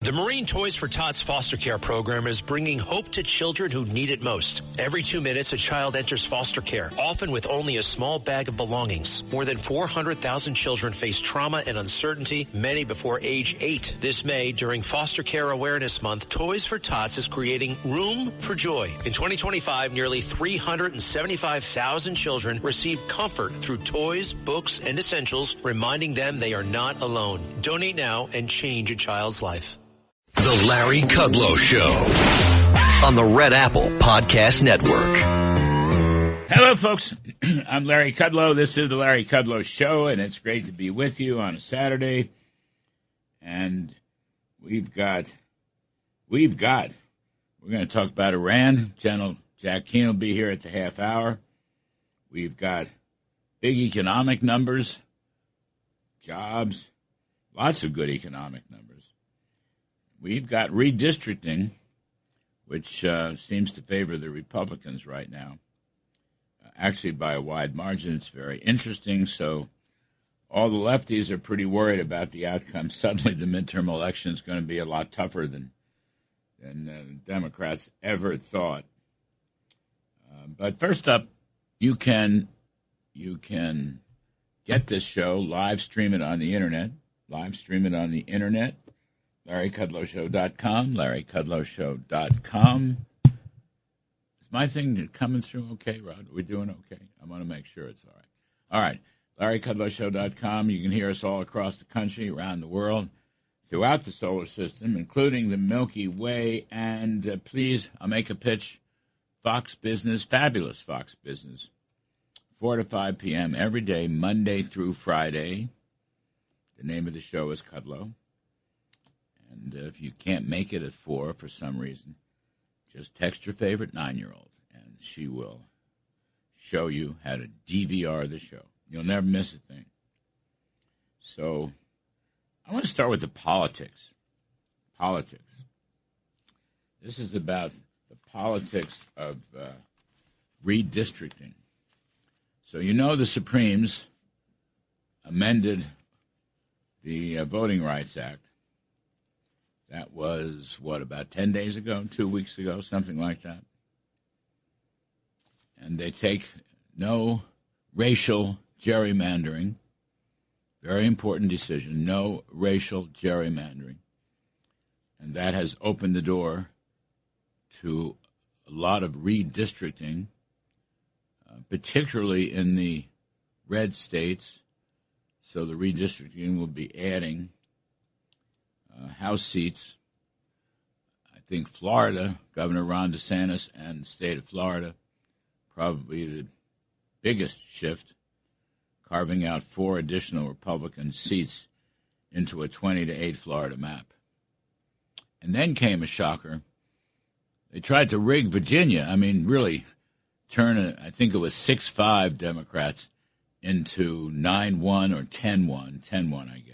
The Marine Toys for Tots foster care program is bringing hope to children who need it most. Every 2 minutes, a child enters foster care, often with only a small bag of belongings. More than 400,000 children face trauma and uncertainty, many before age 8. This May, during Foster Care Awareness Month, Toys for Tots is creating Room for Joy. In 2025, nearly 375,000 children received comfort through toys, books, and essentials, reminding them they are not alone. Donate now and change a child's life. The Larry Kudlow Show on the Red Apple Podcast Network. Hello, folks. I'm Larry Kudlow. This is the Larry Kudlow Show, and it's great to be with you on a Saturday. And we're going to talk about Iran. General Jack Keane will be here at the half hour. We've got big economic numbers, jobs, lots of good economic numbers. We've got redistricting, which seems to favor the Republicans right now, actually by a wide margin. It's very interesting. So all the lefties are pretty worried about the outcome. Suddenly the midterm election is going to be a lot tougher than Democrats ever thought. But first up, you can get this show, live stream it on the Internet. LarryKudlowShow.com, LarryKudlowShow.com. Is my thing coming through okay, Rod? Are we doing okay? I want to make sure it's all right. All right, LarryKudlowShow.com. You can hear us all across the country, around the world, throughout the solar system, including the Milky Way. And please, I'll make a pitch. Fox Business, fabulous Fox Business, 4 to 5 p.m. every day, Monday through Friday. The name of the show is Kudlow. And if you can't make it at 4 for some reason, just text your favorite 9-year-old, and she will show you how to DVR the show. You'll never miss a thing. So I want to start with the politics. This is about the politics of redistricting. So you know the Supremes amended the Voting Rights Act. That was, about 10 days ago, 2 weeks ago, something like that. And they take no racial gerrymandering. Very important decision, no racial gerrymandering. And that has opened the door to a lot of redistricting, particularly in the red states. So the redistricting will be adding House seats. I think Florida, Governor Ron DeSantis and the state of Florida, probably the biggest shift, carving out 4 additional Republican seats into a 20-8 Florida map. And then came a shocker. They tried to rig Virginia. I mean, really turn, I think it was 6-5 Democrats into 9-1 or 10-1, 10-1, I guess.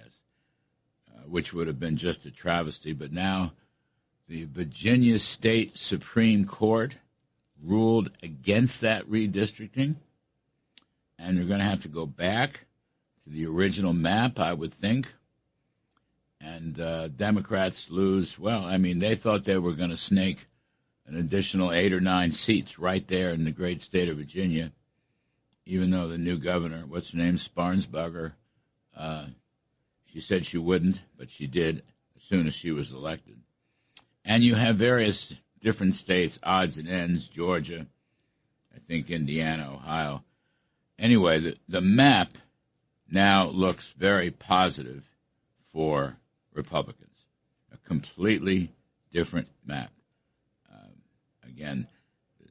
Which would have been just a travesty. But now the Virginia State Supreme Court ruled against that redistricting, and they're going to have to go back to the original map, I would think. And Democrats lose, they thought they were going to snake an additional 8 or 9 seats right there in the great state of Virginia, even though the new governor, what's her name, Sparnsburger, she said she wouldn't, but she did as soon as she was elected. And you have various different states, odds and ends, Georgia, I think Indiana, Ohio. Anyway, the map now looks very positive for Republicans, a completely different map. Again, the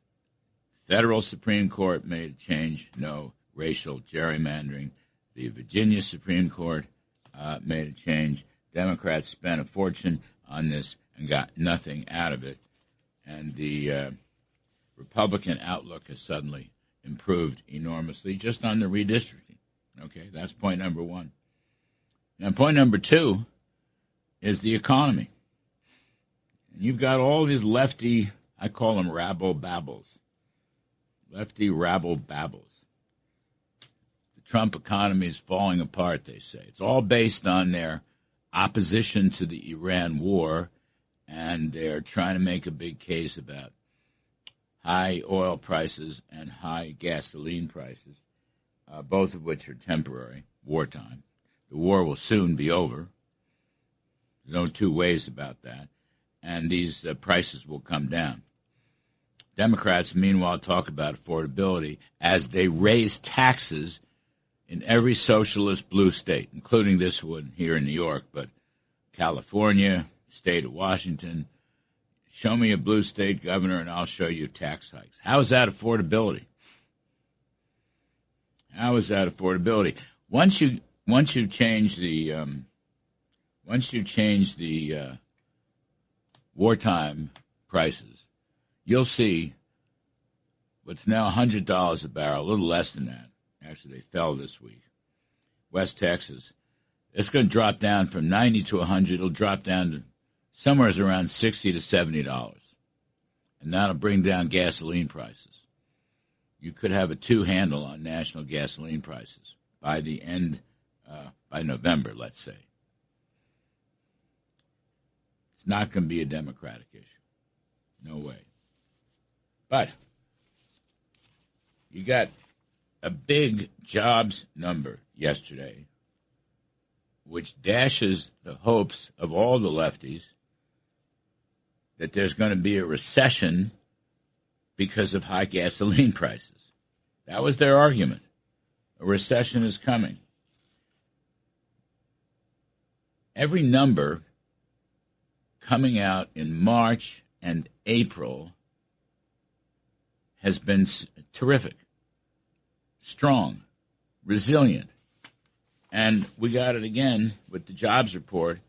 federal Supreme Court made a change, no racial gerrymandering. The Virginia Supreme Court made a change. Democrats spent a fortune on this and got nothing out of it. And the Republican outlook has suddenly improved enormously just on the redistricting. Okay, that's point number 1. Now, point number 2 is the economy. And you've got all these lefty, I call them rabble-babbles, lefty rabble-babbles. Trump economy is falling apart, they say. It's all based on their opposition to the Iran war, and they're trying to make a big case about high oil prices and high gasoline prices, both of which are temporary, wartime. The war will soon be over. There's no two ways about that. And these prices will come down. Democrats, meanwhile, talk about affordability as they raise taxes in every socialist blue state, including this one here in New York, but California, state of Washington. Show me a blue state governor and I'll show you tax hikes. How is that affordability? How is that affordability? Once you change the wartime prices, you'll see what's now $100 a barrel, a little less than that. Actually, they fell this week. West Texas. It's going to drop down from 90 to 100. It'll drop down to somewhere around $60 to $70. And that'll bring down gasoline prices. You could have a two-handle on national gasoline prices by the end, by November, let's say. It's not going to be a Democratic issue. No way. But you got a big jobs number yesterday, which dashes the hopes of all the lefties that there's going to be a recession because of high gasoline prices. That was their argument. A recession is coming. Every number coming out in March and April has been terrific, strong, resilient. And we got it again with the jobs report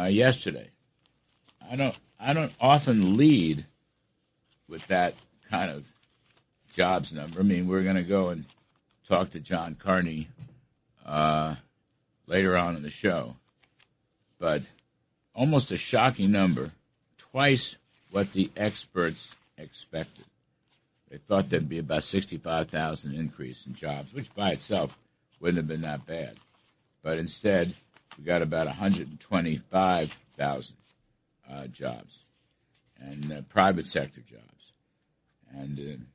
yesterday. I don't often lead with that kind of jobs number. I mean, we're going to go and talk to John Carney later on in the show. But almost a shocking number, twice what the experts expected. They thought there'd be about 65,000 increase in jobs, which by itself wouldn't have been that bad. But instead, we got about 125,000 jobs, and private sector jobs. And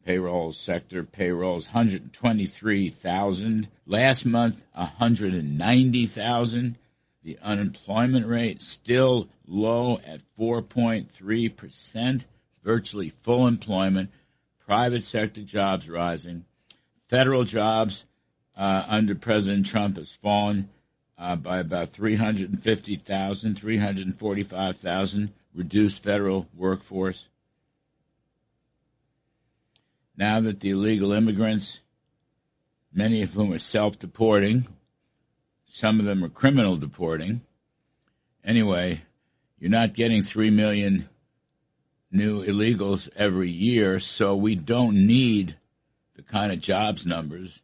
payroll sector payrolls, 123,000. Last month, 190,000. The unemployment rate still low at 4.3%. It's virtually full employment. Private sector jobs rising. Federal jobs under President Trump has fallen by about 350,000, 345,000, reduced federal workforce. Now that the illegal immigrants, many of whom are self-deporting, some of them are criminal deporting. Anyway, you're not getting 3 million new illegals every year, so we don't need the kind of jobs numbers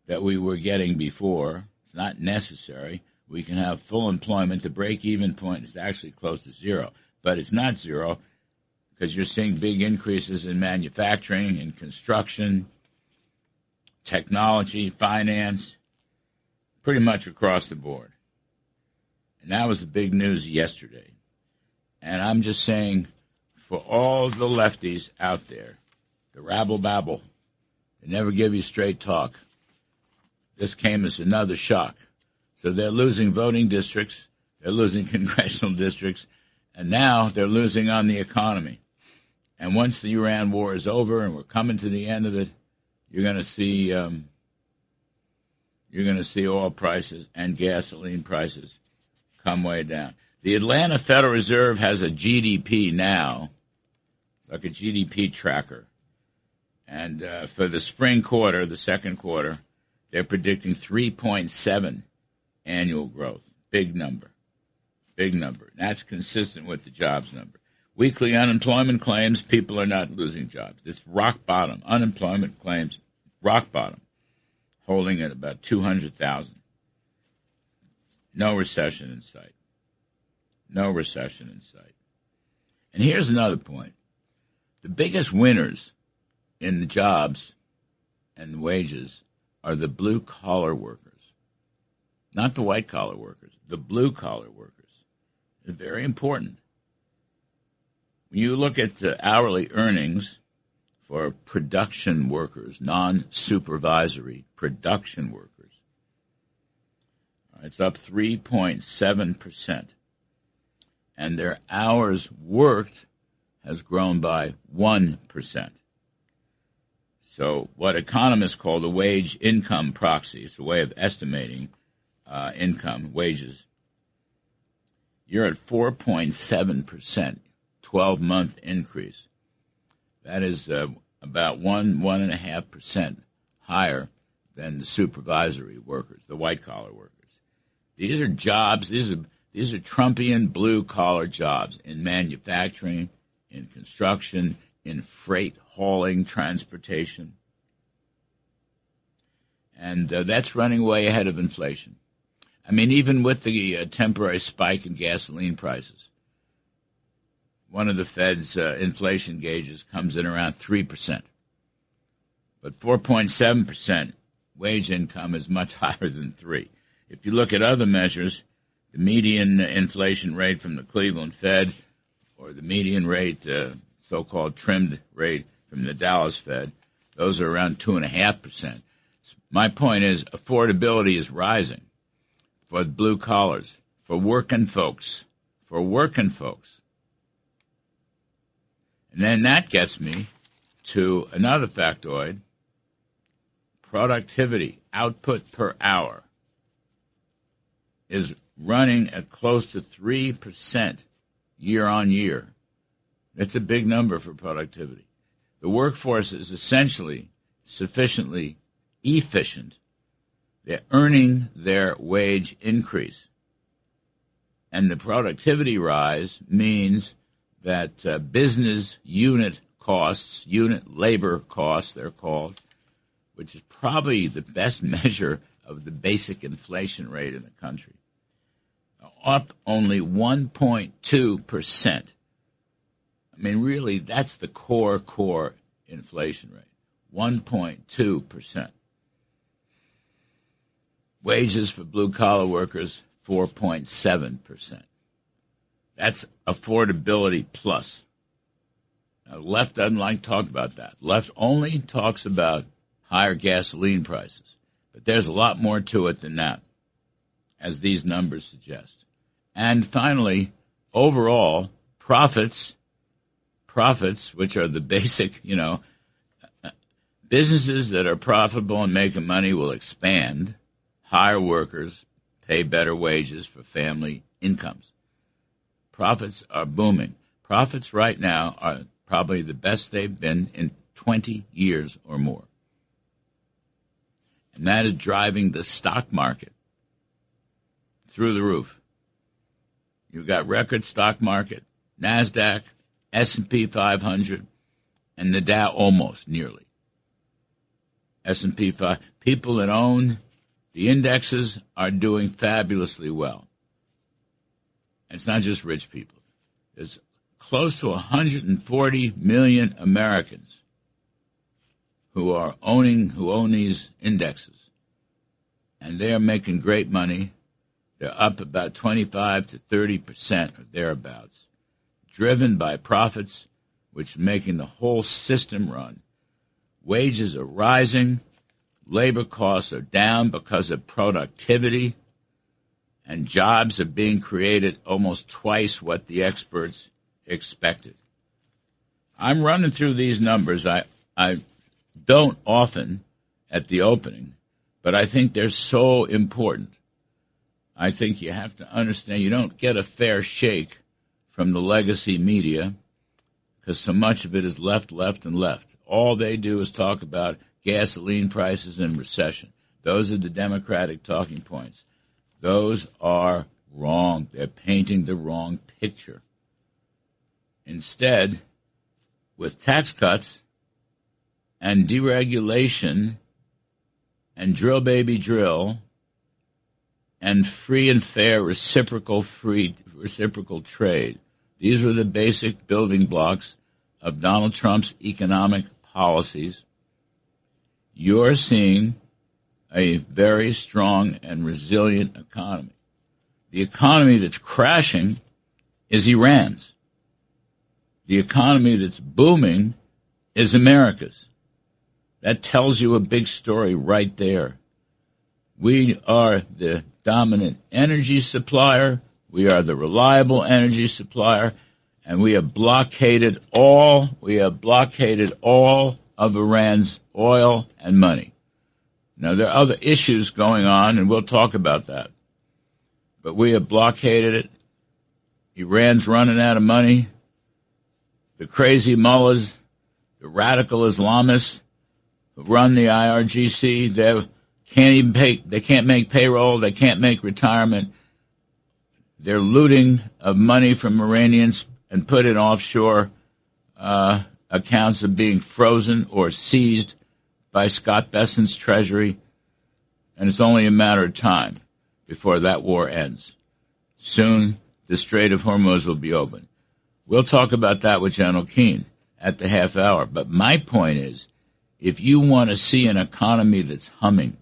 that we were getting before. It's not necessary. We can have full employment. The break-even point is actually close to zero, but it's not zero because you're seeing big increases in manufacturing, in construction, technology, finance, pretty much across the board. And that was the big news yesterday. And I'm just saying, for all the lefties out there, the rabble-babble, they never give you straight talk. This came as another shock. So they're losing voting districts, they're losing congressional districts, and now they're losing on the economy. And once the Iran war is over and we're coming to the end of it, you're going to see oil prices and gasoline prices come way down. The Atlanta Federal Reserve has a GDP now. It's like a GDP tracker. And for the spring quarter, the second quarter, they're predicting 3.7 annual growth. Big number. Big number. That's consistent with the jobs number. Weekly unemployment claims, people are not losing jobs. It's rock bottom. Unemployment claims, rock bottom, holding at about 200,000. No recession in sight. No recession in sight. And here's another point. The biggest winners in the jobs and wages are the blue-collar workers. not the white-collar workers, the blue-collar workers. It's very important. When you look at the hourly earnings for production workers, non-supervisory production workers, it's up 3.7%. And their hours worked has grown by 1%. So what economists call the wage income proxy, it's a way of estimating income, wages. You're at 4.7%, 12-month increase. That is about 1.5% higher than the supervisory workers, the white-collar workers. These are jobs, these are Trumpian blue-collar jobs in manufacturing, in construction, in freight hauling, transportation. And that's running way ahead of inflation. I mean, even with the temporary spike in gasoline prices, one of the Fed's inflation gauges comes in around 3%. But 4.7% wage income is much higher than 3%. If you look at other measures, the median inflation rate from the Cleveland Fed or the median rate, so-called trimmed rate from the Dallas Fed, those are around 2.5%. My point is affordability is rising for the blue collars, for working folks. And then that gets me to another factoid, productivity, output per hour, is running at close to 3% year on year. That's a big number for productivity. The workforce is essentially sufficiently efficient. They're earning their wage increase. And the productivity rise means that business unit costs, unit labor costs, they're called, which is probably the best measure of the basic inflation rate in the country, up only 1.2%. I mean, really, that's the core inflation rate, 1.2%. Wages for blue-collar workers, 4.7%. That's affordability plus. Now, the left doesn't like to talk about that. Left only talks about higher gasoline prices. But there's a lot more to it than that, as these numbers suggest. And finally, overall, profits, which are the basic, businesses that are profitable and making money will expand, hire workers, pay better wages for family incomes. Profits are booming. Profits right now are probably the best they've been in 20 years or more. And that is driving the stock market through the roof. You've got record stock market, NASDAQ, S&P 500, and the Dow almost nearly. S&P 500. People that own the indexes are doing fabulously well. And it's not just rich people. There's close to 140 million Americans who own these indexes. And they are making great money. They're up about 25 to 30% or thereabouts, driven by profits, which are making the whole system run. Wages are rising. Labor costs are down because of productivity. And jobs are being created almost twice what the experts expected. I'm running through these numbers. I don't often at the opening, but I think they're so important. I think you have to understand you don't get a fair shake from the legacy media because so much of it is left. All they do is talk about gasoline prices and recession. Those are the Democratic talking points. Those are wrong. They're painting the wrong picture. Instead, with tax cuts and deregulation and drill baby drill and free and fair reciprocal trade, these were the basic building blocks of Donald Trump's economic policies. You're seeing a very strong and resilient economy. The economy that's crashing is Iran's. The economy that's booming is America's. That tells you a big story right there. We are the dominant energy supplier. We are the reliable energy supplier. And we have blockaded all of Iran's oil and money. Now, there are other issues going on, and we'll talk about that. But we have blockaded it. Iran's running out of money. The crazy mullahs, the radical Islamists who run the IRGC, they can't even pay. They can't make payroll. They can't make retirement. They're looting of money from Iranians and put in offshore accounts of being frozen or seized by Scott Bessent's treasury. And it's only a matter of time before that war ends. Soon, the Strait of Hormuz will be open. We'll talk about that with General Keane at the half hour. But my point is, if you want to see an economy that's humming,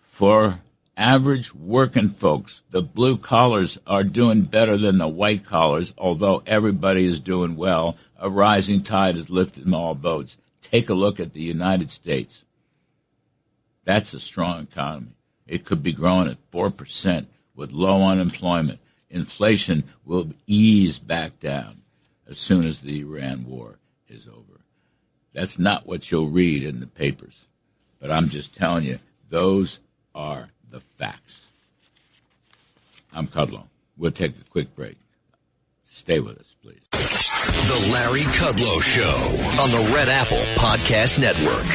for average working folks, the blue collars are doing better than the white collars, although everybody is doing well. A rising tide has lifted all boats. Take a look at the United States. That's a strong economy. It could be growing at 4% with low unemployment. Inflation will ease back down as soon as the Iran war is over. That's not what you'll read in the papers. But I'm just telling you, those are the facts. I'm Kudlow. We'll take a quick break. Stay with us, please. The Larry Kudlow Show on the Red Apple Podcast Network.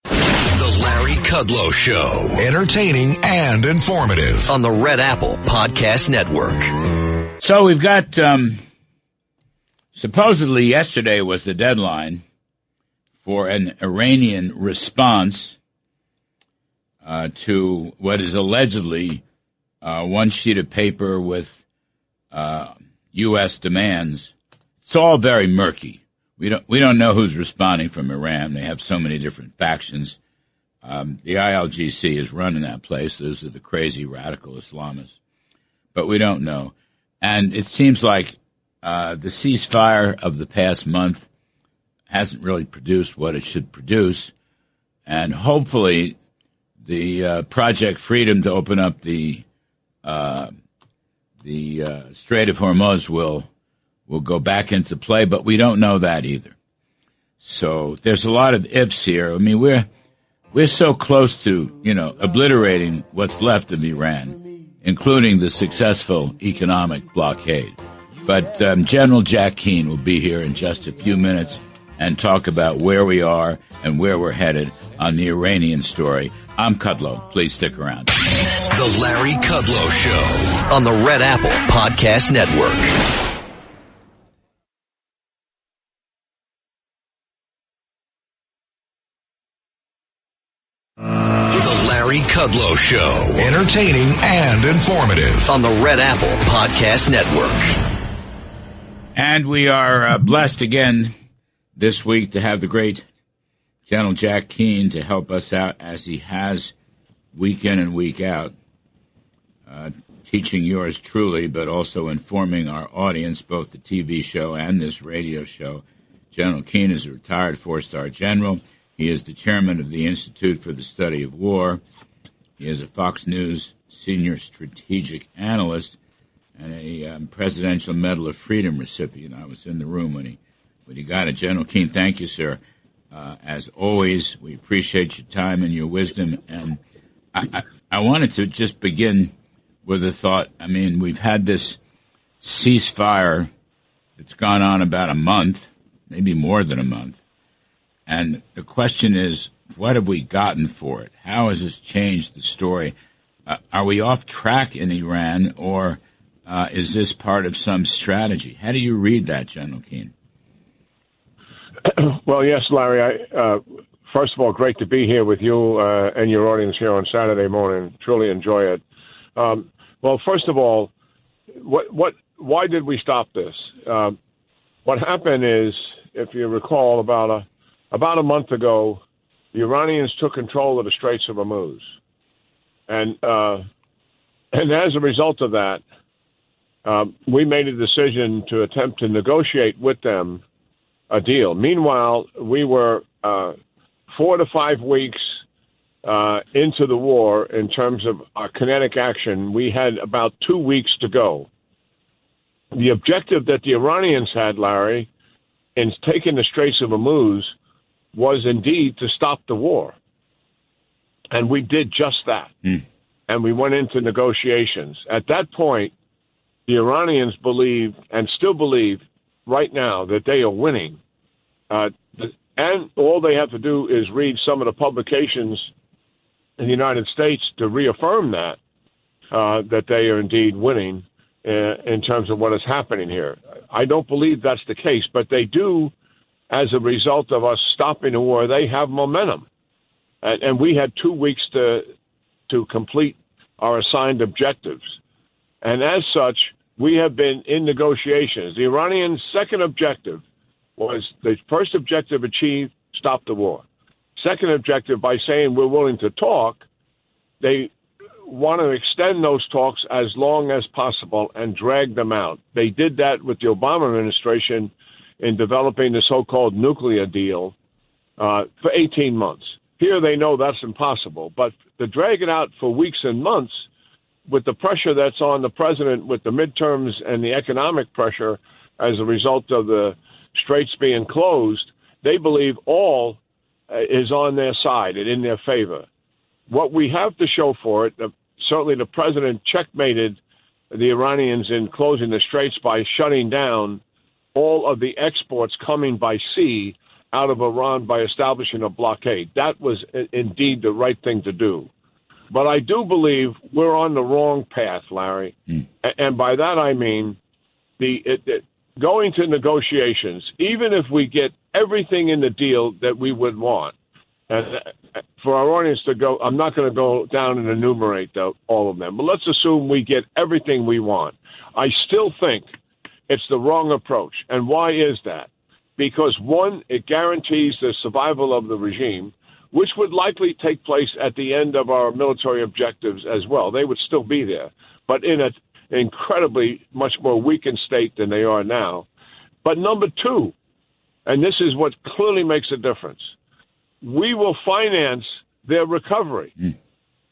The Larry Kudlow Show. Entertaining and informative on the Red Apple Podcast Network. So we've got, supposedly yesterday was the deadline for an Iranian response to what is allegedly one sheet of paper with U.S. demands. It's all very murky. We don't know who's responding from Iran. They have so many different factions. The ILGC is running that place. Those are the crazy radical Islamists. But we don't know. And it seems like the ceasefire of the past month hasn't really produced what it should produce. And hopefully the Project Freedom to open up the Strait of Hormuz will go back into play, but we don't know that either. So there's a lot of ifs here. I mean, we're so close to, obliterating what's left of Iran, including the successful economic blockade. But General Jack Keane will be here in just a few minutes and talk about where we are and where we're headed on the Iranian story. I'm Kudlow. Please stick around. The Larry Kudlow Show on the Red Apple Podcast Network. The Larry Kudlow Show. Entertaining and informative on the Red Apple Podcast Network. And we are blessed again this week to have the great General Jack Keane to help us out as he has week in and week out, teaching yours truly, but also informing our audience, both the TV show and this radio show. General Keane is a retired four-star general. He is the chairman of the Institute for the Study of War. He is a Fox News senior strategic analyst and a Presidential Medal of Freedom recipient. I was in the room when he got it. General Keane, thank you, sir. As always, we appreciate your time and your wisdom. And I wanted to just begin with a thought. I mean, we've had this ceasefire that's gone on about a month, maybe more than a month. And the question is, what have we gotten for it? How has this changed the story? Are we off track in Iran, or is this part of some strategy? How do you read that, General Keane? Well, yes, Larry. First of all, great to be here with you and your audience here on Saturday morning. Truly enjoy it. Well, first of all, why did we stop this? what happened is, if you recall, about a month ago, the Iranians took control of the Straits of Hormuz. And as a result of that, we made a decision to attempt to negotiate with them a deal. Meanwhile, we were 4 to 5 weeks into the war in terms of our kinetic action. We had about 2 weeks to go. The objective that the Iranians had, Larry, in taking the Straits of Hormuz was indeed to stop the war. And we did just that. And we went into negotiations. At that point, the Iranians believed and still believe right now that they are winning. And all they have to do is read some of the publications in the United States to reaffirm that they are indeed winning in terms of what is happening here. I don't believe that's the case, but they do, as a result of us stopping the war, they have momentum. And we had 2 weeks to complete our assigned objectives. And as such, we have been in negotiations. The Iranians' second objective was the first objective achieved, stop the war. Second objective, by saying we're willing to talk, they want to extend those talks as long as possible and drag them out. They did that with the Obama administration in developing the so-called nuclear deal for 18 months. Here they know that's impossible, but to drag it out for weeks and months with the pressure that's on the president with the midterms and the economic pressure as a result of the straits being closed, they believe all is on their side and in their favor. What we have to show for it, certainly the president checkmated the Iranians in closing the straits by shutting down all of the exports coming by sea out of Iran by establishing a blockade. That was indeed the right thing to do. But I do believe we're on the wrong path, Larry. And by that I mean going to negotiations, even if we get everything in the deal that we would want. And for our audience to go, I'm not going to go down and enumerate all of them, but let's assume we get everything we want. I still think it's the wrong approach. And why is that? Because, one, it guarantees the survival of the regime, which would likely take place at the end of our military objectives as well. They would still be there, but in an incredibly much more weakened state than they are now. But number two, and this is what clearly makes a difference, we will finance their recovery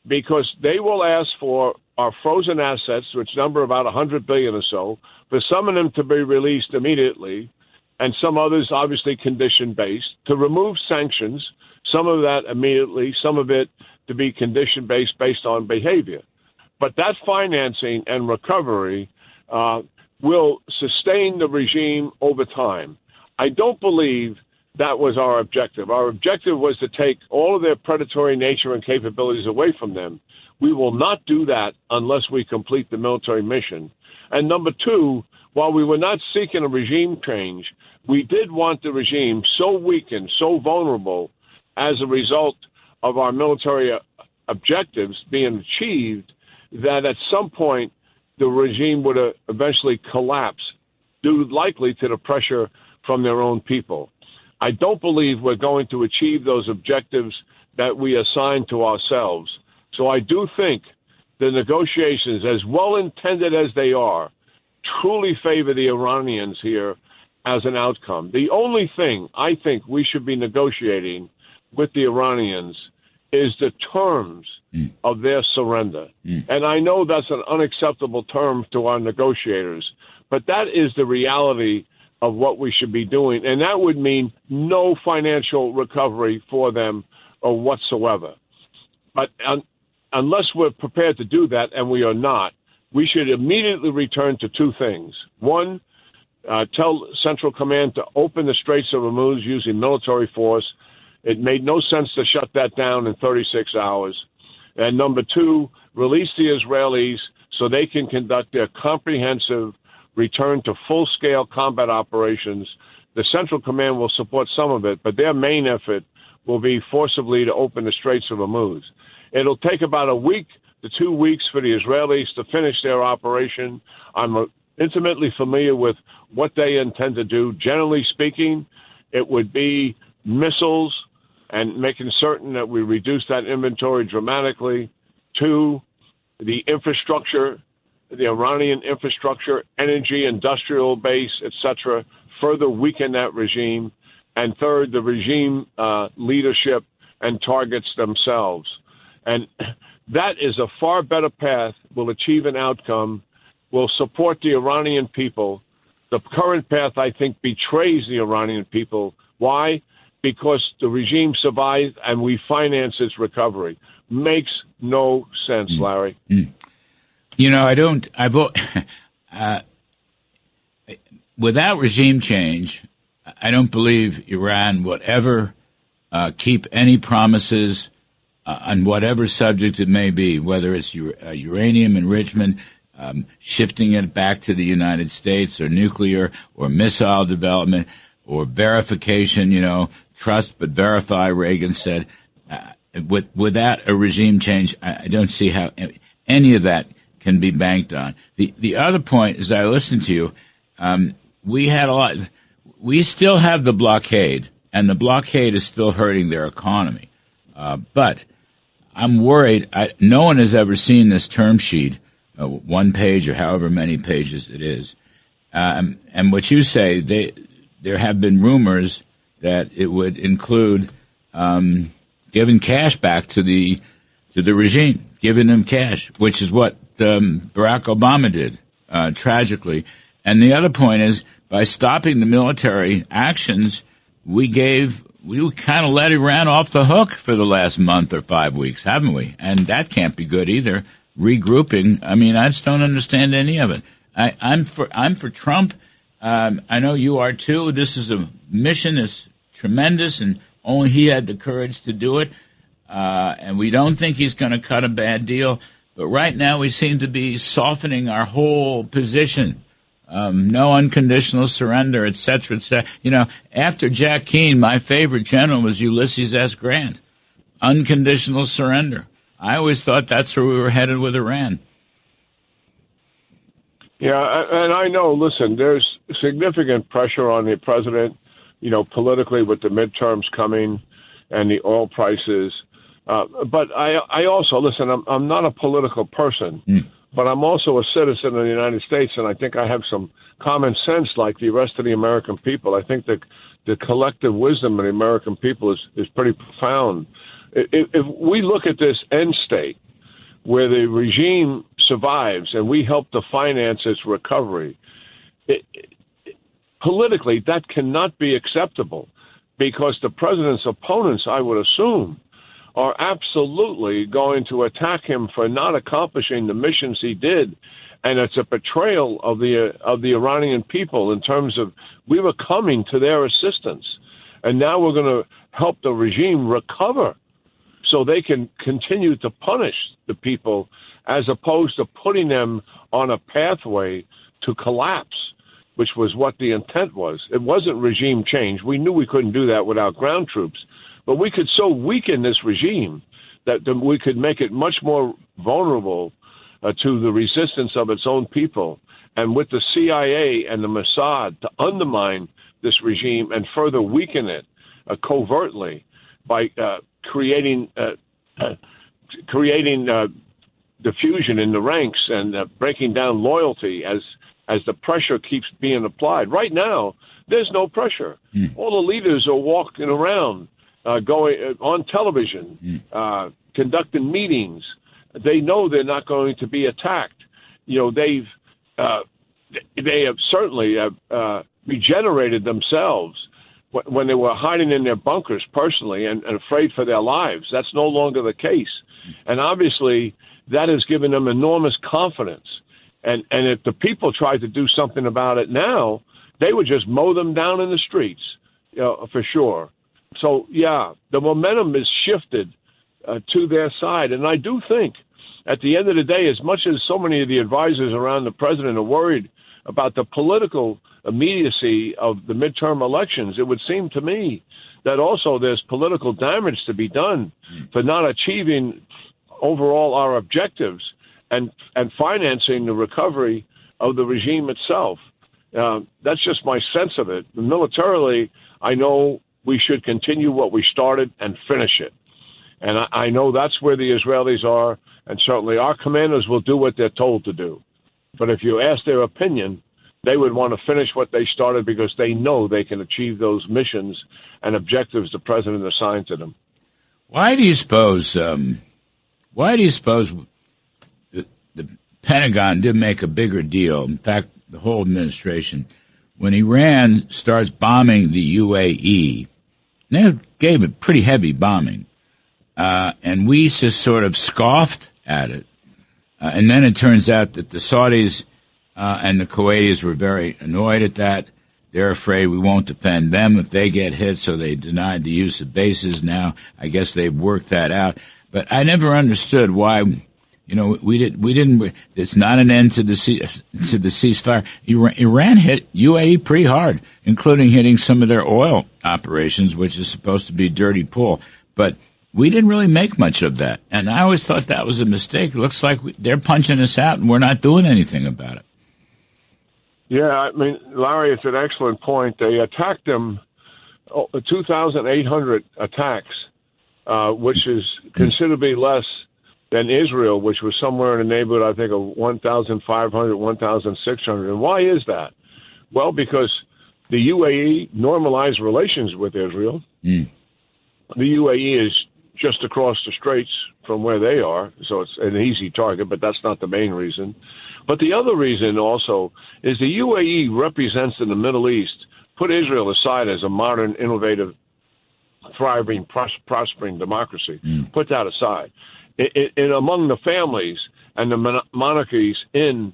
because they will ask for our frozen assets, which number about $100 billion or so, for some of them to be released immediately, and some others obviously condition-based, to remove sanctions, some of that immediately, some of it to be condition-based based on behavior. But that financing and recovery will sustain the regime over time. I don't believe that was our objective. Our objective was to take all of their predatory nature and capabilities away from them. We will not do that unless we complete the military mission. And number two, while we were not seeking a regime change, we did want the regime so weakened, so vulnerable as a result of our military objectives being achieved that at some point the regime would eventually collapse due likely to the pressure from their own people. I don't believe we're going to achieve those objectives that we assigned to ourselves. So I do think the negotiations, as well-intended as they are, truly favor the Iranians here as an outcome. The only thing I think we should be negotiating with the Iranians is the terms of their surrender. And I know that's an unacceptable term to our negotiators, but that is the reality of what we should be doing. And that would mean no financial recovery for them or whatsoever. But unless we're prepared to do that, and we are not, we should immediately return to two things. One, tell Central Command to open the Straits of Hormuz using military force. It made no sense to shut that down in 36 hours. And number two, release the Israelis so they can conduct their comprehensive return to full-scale combat operations. The Central Command will support some of it, but their main effort will be forcibly to open the Straits of Hormuz. It'll take about a week to 2 weeks for the Israelis to finish their operation. I'm intimately familiar with what they intend to do. Generally speaking, it would be missiles and making certain that we reduce that inventory dramatically. 2, the infrastructure, the Iranian infrastructure, energy, industrial base, etc., further weaken that regime. And 3rd, the regime leadership and targets themselves. And that is a far better path, will achieve an outcome, will support the Iranian people. The current path, I think, betrays the Iranian people. Why? Because the regime survived and we finance its recovery. Makes no sense, Larry. You know, without regime change, I don't believe Iran would ever keep any promises on whatever subject it may be, whether it's uranium enrichment, shifting it back to the United States, or nuclear, or missile development, or verification, trust but verify, Reagan said. Without a regime change, I don't see how any of that can be banked on. The other point, as I listened to you, we still have the blockade, and the blockade is still hurting their economy. But I'm worried. No one has ever seen this term sheet, 1 page or however many pages it is. And what you say, there have been rumors that it would include giving cash back to the regime, giving them cash, which is what Barack Obama did, tragically. And the other point is, by stopping the military actions, we kind of let Iran off the hook for the last month or 5 weeks, haven't we? And that can't be good either. Regrouping. I mean, I just don't understand any of it. I'm for Trump. I know you are too. This is a mission that's tremendous, and only he had the courage to do it. And we don't think he's going to cut a bad deal. But right now, we seem to be softening our whole position. No unconditional surrender, et cetera, et cetera. After Jack Keane, my favorite general was Ulysses S. Grant. Unconditional surrender. I always thought that's where we were headed with Iran. Yeah, and I know, listen, there's significant pressure on the president, politically with the midterms coming and the oil prices. But I also, listen, I'm not a political person. But I'm also a citizen of the United States, and I think I have some common sense like the rest of the American people. I think that the collective wisdom of the American people is pretty profound. If we look at this end state where the regime survives and we help to finance its recovery, politically that cannot be acceptable, because the president's opponents, I would assume, are absolutely going to attack him for not accomplishing the missions he did. And it's a betrayal of the Iranian people in terms of we were coming to their assistance. And now we're going to help the regime recover so they can continue to punish the people as opposed to putting them on a pathway to collapse, which was what the intent was. It wasn't regime change. We knew we couldn't do that without ground troops. But we could so weaken this regime that we could make it much more vulnerable to the resistance of its own people. And with the CIA and the Mossad to undermine this regime and further weaken it covertly by creating diffusion in the ranks and breaking down loyalty as the pressure keeps being applied. Right now, there's no pressure. All the leaders are walking around, going on television, conducting meetings. They know they're not going to be attacked. They have certainly regenerated themselves when they were hiding in their bunkers personally and afraid for their lives. That's no longer the case. And obviously that has given them enormous confidence. And if the people tried to do something about it now, they would just mow them down in the streets, for sure. So, yeah, the momentum is shifted to their side. And I do think at the end of the day, as much as so many of the advisors around the president are worried about the political immediacy of the midterm elections, it would seem to me that also there's political damage to be done for not achieving overall our objectives and financing the recovery of the regime itself. That's just my sense of it. Militarily, I know we should continue what we started and finish it. And I know that's where the Israelis are, and certainly our commanders will do what they're told to do. But if you ask their opinion, they would want to finish what they started because they know they can achieve those missions and objectives the president assigned to them. Why do you suppose the Pentagon did make a bigger deal, in fact, the whole administration, when Iran starts bombing the UAE? They gave it pretty heavy bombing, and we just sort of scoffed at it. And then it turns out that the Saudis and the Kuwaitis were very annoyed at that. They're afraid we won't defend them if they get hit, so they denied the use of bases. Now, I guess they've worked that out. But I never understood why, we didn't. It's not an end to the ceasefire. Iran hit UAE pretty hard, including hitting some of their oil operations, which is supposed to be dirty pool. But we didn't really make much of that, and I always thought that was a mistake. It looks like they're punching us out, and we're not doing anything about it. Yeah, I mean, Larry, it's an excellent point. They attacked them, 2,800 attacks, which is considerably less than Israel, which was somewhere in the neighborhood, I think, of 1,500, 1,600. And why is that? Well, because the UAE normalized relations with Israel. The UAE is just across the straits from where they are, so it's an easy target, but that's not the main reason. But the other reason also is the UAE represents in the Middle East, put Israel aside as a modern, innovative, thriving, prospering democracy. Put that aside. In among the families and the monarchies in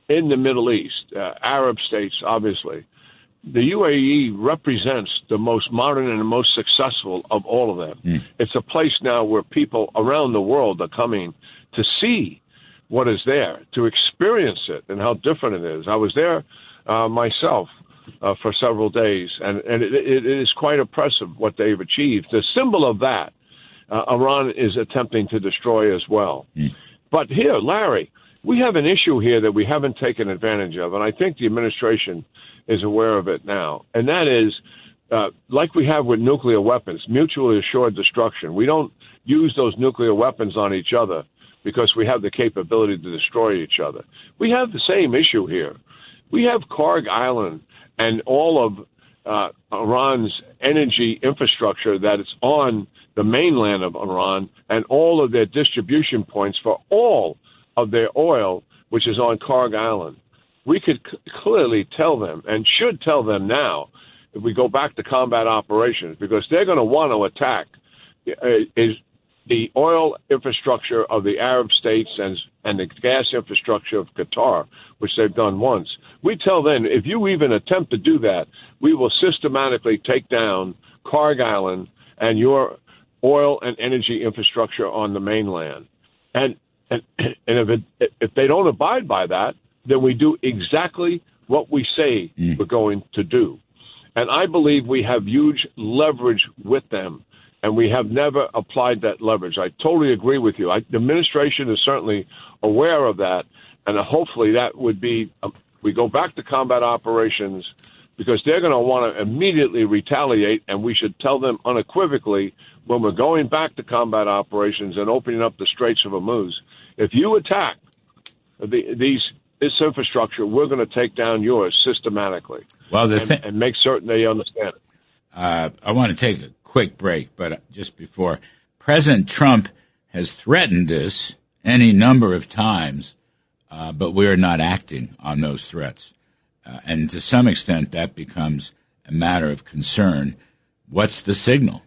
the Middle East, Arab states, obviously, the UAE represents the most modern and the most successful of all of them. It's a place now where people around the world are coming to see what is there, to experience it and how different it is. I was there myself for several days, and it is quite impressive what they've achieved. The symbol of that, Iran is attempting to destroy as well. But here, Larry, we have an issue here that we haven't taken advantage of, and I think the administration is aware of it now, and that is, like we have with nuclear weapons, mutually assured destruction. We don't use those nuclear weapons on each other because we have the capability to destroy each other. We have the same issue here. We have Karg Island and all of Iran's energy infrastructure that is on the mainland of Iran and all of their distribution points for all of their oil, which is on Karg Island. We could clearly tell them, and should tell them now, if we go back to combat operations, because they're going to want to attack is the oil infrastructure of the Arab states and the gas infrastructure of Qatar, which they've done once. We tell them, if you even attempt to do that, we will systematically take down Karg Island and your oil and energy infrastructure on the mainland. And if they don't abide by that, then we do exactly what we say we're going to do. And I believe we have huge leverage with them, and we have never applied that leverage. I totally agree with you. The administration is certainly aware of that, and hopefully that would be we go back to combat operations because they're going to want to immediately retaliate, and we should tell them unequivocally when we're going back to combat operations and opening up the Straits of Hormuz, if you attack this infrastructure, we're going to take down yours systematically. Well, and make certain they understand it. I want to take a quick break, but just before, President Trump has threatened this any number of times, but we are not acting on those threats. And to some extent, that becomes a matter of concern. What's the signal?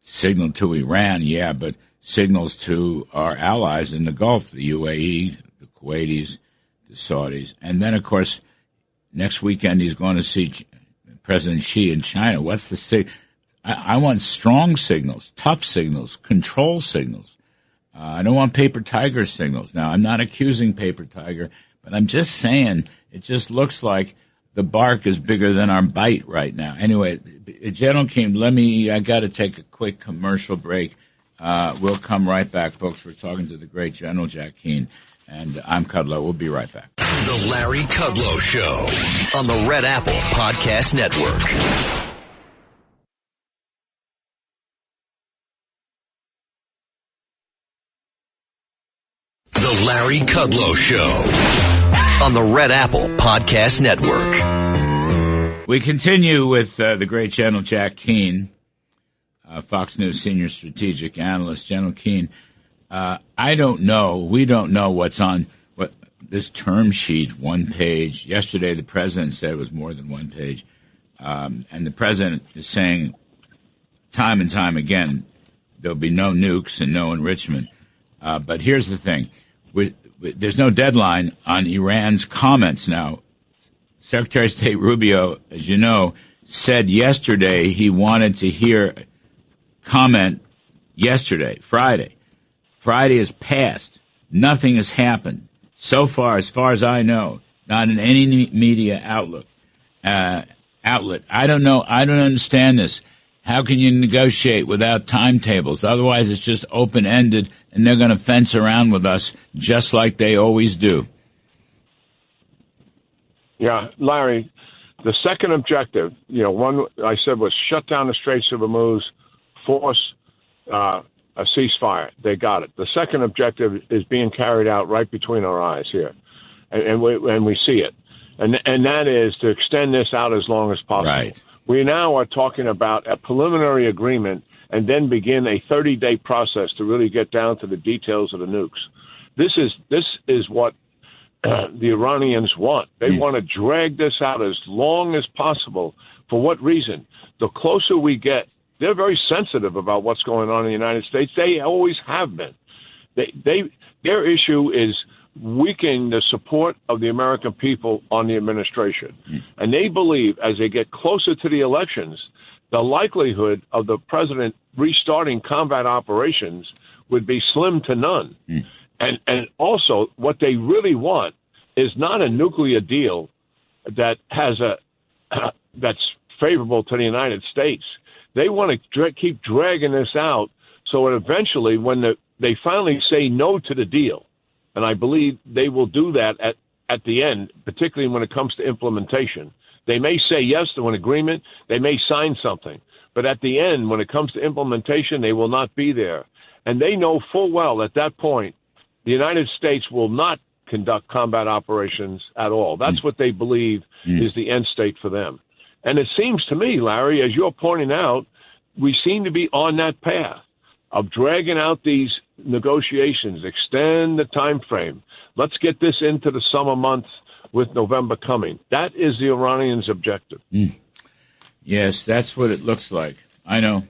Signal to Iran, yeah, but signals to our allies in the Gulf, the UAE, the Kuwaitis, the Saudis. And then, of course, next weekend he's going to see President Xi in China. What's the signal? I want strong signals, tough signals, control signals. I don't want paper tiger signals. Now, I'm not accusing paper tiger, but I'm just saying it just looks like the bark is bigger than our bite right now. Anyway, General Keane, I got to take a quick commercial break. We'll come right back, folks. We're talking to the great General Jack Keane, and I'm Kudlow. We'll be right back. The Larry Kudlow Show on the Red Apple Podcast Network. The Larry Kudlow Show on the Red Apple Podcast Network. We continue with the great General Jack Keane, Fox News senior strategic analyst. General Keane, we don't know what's on this term sheet, one page. Yesterday, the president said it was more than one page. And the president is saying time and time again, there'll be no nukes and no enrichment. But here's the thing. There's no deadline on Iran's comments now. Secretary of State Rubio, as you know, said yesterday he wanted to hear comment yesterday, Friday. Friday has passed. Nothing has happened. So far, as far as I know, not in any media outlet. I don't know. I don't understand this. How can you negotiate without timetables? Otherwise, it's just open-ended, and they're going to fence around with us just like they always do. Yeah, Larry, the second objective, one I said was shut down the Straits of Hormuz, force a ceasefire. They got it. The second objective is being carried out right between our eyes here, and we see it. And that is to extend this out as long as possible. Right. We now are talking about a preliminary agreement and then begin a 30-day process to really get down to the details of the nukes. This is what the Iranians want. They want to drag this out as long as possible. For what reason? The closer we get, they're very sensitive about what's going on in the United States. They always have been. Their issue is weakening the support of the American people on the administration. And they believe as they get closer to the elections, the likelihood of the president restarting combat operations would be slim to none. And also what they really want is not a nuclear deal that has that's favorable to the United States. They want to keep dragging this out so that eventually when they finally say no to the deal, and I believe they will do that at the end, particularly when it comes to implementation. They may say yes to an agreement. They may sign something. But at the end, when it comes to implementation, they will not be there. And they know full well at that point, the United States will not conduct combat operations at all. That's what they believe is the end state for them. And it seems to me, Larry, as you're pointing out, we seem to be on that path of dragging out these negotiations, extend the time frame. Let's get this into the summer months with November coming. That is the Iranians' objective. Yes, that's what it looks like. I know.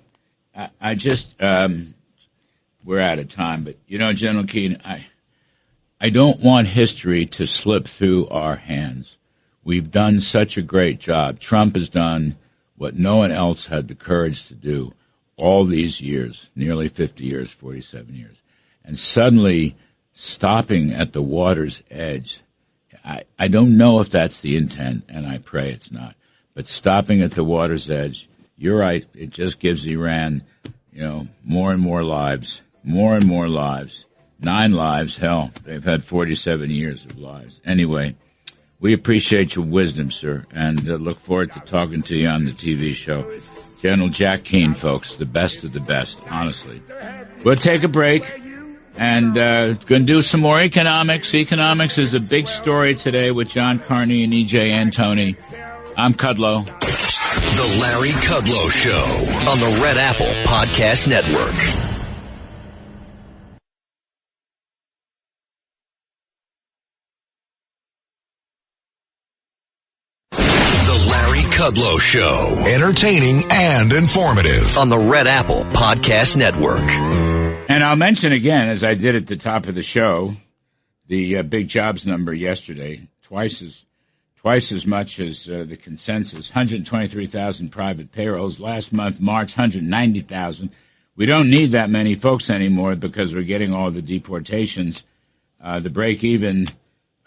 I just, we're out of time, but, General Keane, I don't want history to slip through our hands. We've done such a great job. Trump has done what no one else had the courage to do all these years, nearly 50 years, 47 years. And suddenly stopping at the water's edge, I don't know if that's the intent, and I pray it's not. But stopping at the water's edge, you're right, it just gives Iran, more and more lives, 9 lives, hell, they've had 47 years of lives. Anyway, we appreciate your wisdom, sir, and look forward to talking to you on the TV show. General Jack Keane, folks, the best of the best, honestly. We'll take a break and going to do some more economics. Economics is a big story today with John Carney and E.J. Antoni. I'm Kudlow. The Larry Kudlow Show on the Red Apple Podcast Network. Kudlow Show. Entertaining and informative on the Red Apple Podcast Network. And I'll mention again, as I did at the top of the show, the big jobs number yesterday, twice as much as the consensus, 123,000 private payrolls. Last month, March, 190,000. We don't need that many folks anymore because we're getting all the deportations. The break-even...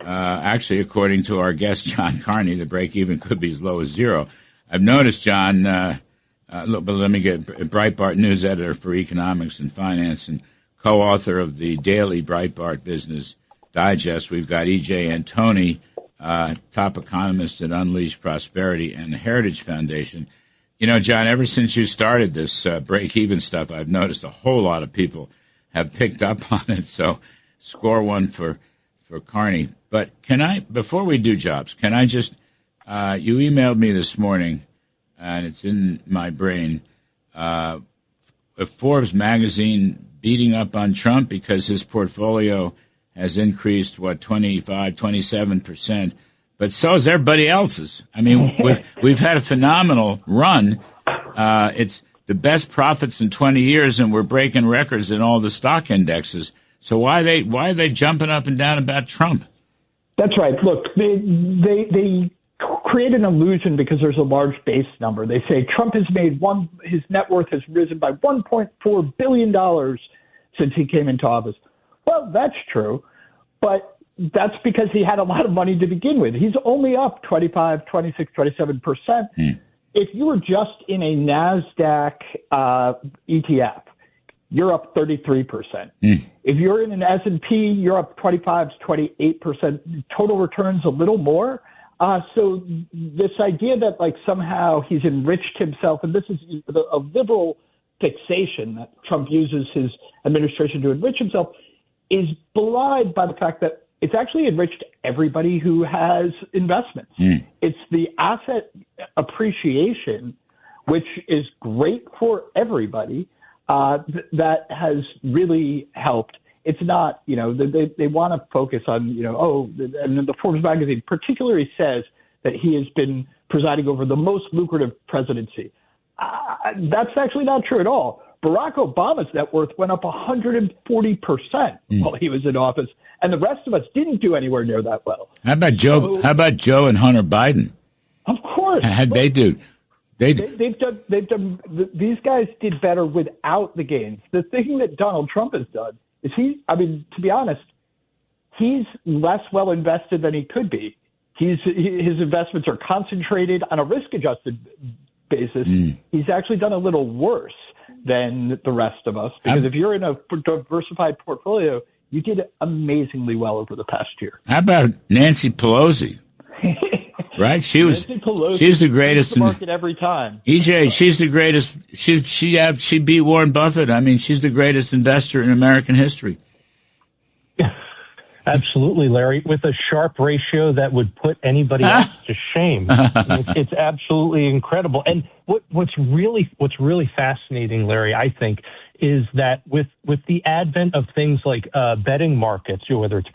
actually, according to our guest, John Carney, the break-even could be as low as 0. I've noticed, John, but let me get Breitbart news editor for economics and finance and co-author of the daily Breitbart Business Digest. We've got E.J. Antoni top economist at Unleash Prosperity and the Heritage Foundation. You know, John, ever since you started this break-even stuff, I've noticed a whole lot of people have picked up on it. So score one for Carney. But can I, before we do jobs, can I just, you emailed me this morning, and it's in my brain, Forbes magazine beating up on Trump because his portfolio has increased, 27%. But so is everybody else's. I mean, we've had a phenomenal run. It's the best profits in 20 years, and we're breaking records in all the stock indexes. So why are they jumping up and down about Trump? That's right. Look, they create an illusion because there's a large base number. They say Trump has made his net worth has risen by $1.4 billion since he came into office. Well, that's true, but that's because he had a lot of money to begin with. He's only up 25, 26, 27%. If you were just in a NASDAQ ETF, you're up 33%. If you're in an S&P, you're up 25 to 28%. Total returns a little more. So this idea that like somehow he's enriched himself, and this is a liberal fixation that Trump uses his administration to enrich himself, is belied by the fact that it's actually enriched everybody who has investments. It's the asset appreciation, which is great for everybody, that has really helped. It's not, they want to focus on, and the Forbes magazine particularly says that he has been presiding over the most lucrative presidency. That's actually not true at all. Barack Obama's net worth went up 140% while he was in office, and the rest of us didn't do anywhere near that well. How about Joe? So, how about Joe and Hunter Biden? Of course, How'd they do? They've done. These guys did better without the gains. The thing that Donald Trump has done is to be honest, he's less well invested than he could be. His investments are concentrated on a risk-adjusted basis. He's actually done a little worse than the rest of us, because if you're in a diversified portfolio, you did amazingly well over the past year. How about Nancy Pelosi? Right? She's the greatest in the market every time. EJ, she's the greatest. She beat Warren Buffett. I mean, she's the greatest investor in American history. Absolutely, Larry, with a Sharpe ratio that would put anybody else to shame. It's absolutely incredible. And what's really fascinating, Larry, I think, is that with the advent of things like betting markets, whether it's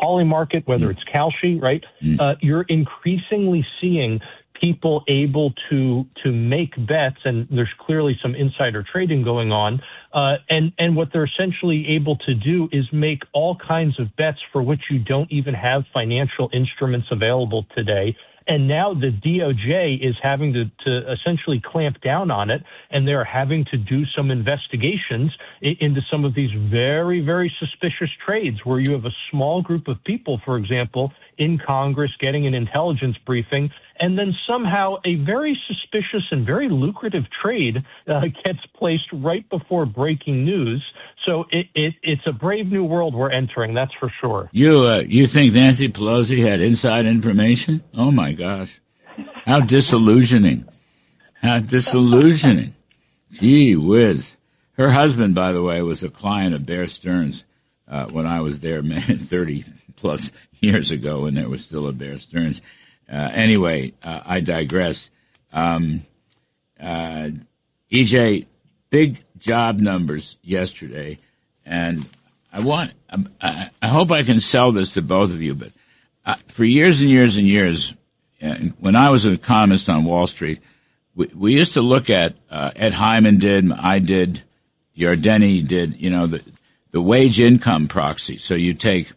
Polymarket, whether it's Kalshi, right? You're increasingly seeing people able to make bets, and there's clearly some insider trading going on. And what they're essentially able to do is make all kinds of bets for which you don't even have financial instruments available today. And now the DOJ is having to essentially clamp down on it, and they're having to do some investigations into some of these very, very suspicious trades where you have a small group of people, for example, in Congress getting an intelligence briefing, and then somehow a very suspicious and very lucrative trade gets placed right before breaking news. So it's a brave new world we're entering, that's for sure. You think Nancy Pelosi had inside information? Oh, my gosh. How disillusioning. How disillusioning. Gee whiz. Her husband, by the way, was a client of Bear Stearns when I was there 30-plus years ago when there was still a Bear Stearns. Anyway, I digress. EJ, big job numbers yesterday, and I hope I can sell this to both of you, but for years and years and years, when I was an economist on Wall Street, we used to look at, Ed Hyman did, I did, Yardeni did, the wage income proxy. So you take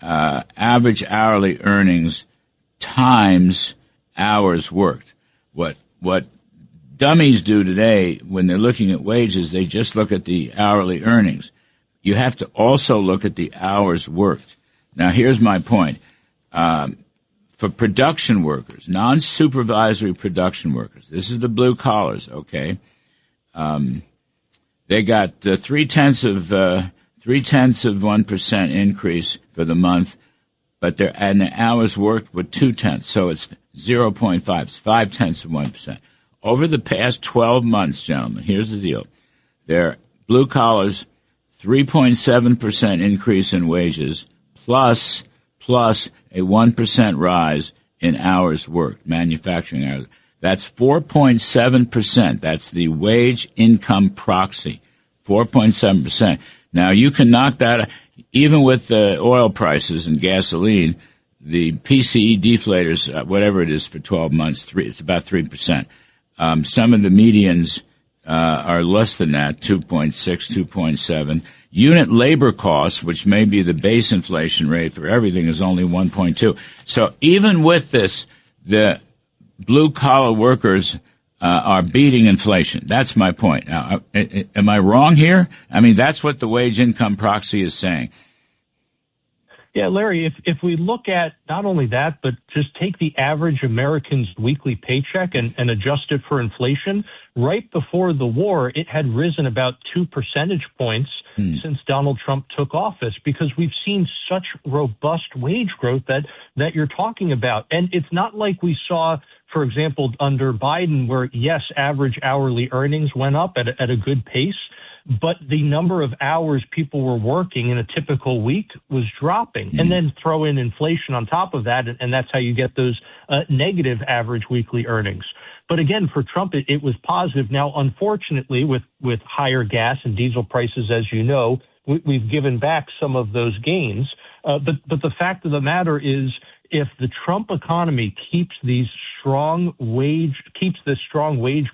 average hourly earnings times hours worked. What dummies do today when they're looking at wages, they just look at the hourly earnings. You have to also look at the hours worked. Now, here's my point. For production workers, non-supervisory production workers, this is the blue collars, okay? They got 0.3% increase for the month, but the hours worked were 0.2, so it's 0.5. It's 0.5%. Over the past 12 months, gentlemen, here's the deal. Their blue collars, 3.7% increase in wages, plus a 1% rise in hours worked, manufacturing hours. That's 4.7%. That's the wage income proxy, 4.7%. Now, you can knock that, even with the oil prices and gasoline, the PCE deflators, whatever it is for 12 months, it's about 3%. Some of the medians are less than that, 2.6, 2.7. Unit labor costs, which may be the base inflation rate for everything, is only 1.2. So even with this, the blue-collar workers are beating inflation. That's my point. Now, am I wrong here? I mean, that's what the wage income proxy is saying. Yeah, Larry, if we look at not only that, but just take the average American's weekly paycheck and adjust it for inflation, right before the war, it had risen about 2 percentage points since Donald Trump took office, because we've seen such robust wage growth that you're talking about. And it's not like we saw, for example, under Biden, where, yes, average hourly earnings went up at a good pace, but the number of hours people were working in a typical week was dropping. And then throw in inflation on top of that, and that's how you get those negative average weekly earnings. But again, for Trump, it was positive. Now, unfortunately, with higher gas and diesel prices, as you know, we've given back some of those gains. But the fact of the matter is, if the Trump economy keeps this strong wage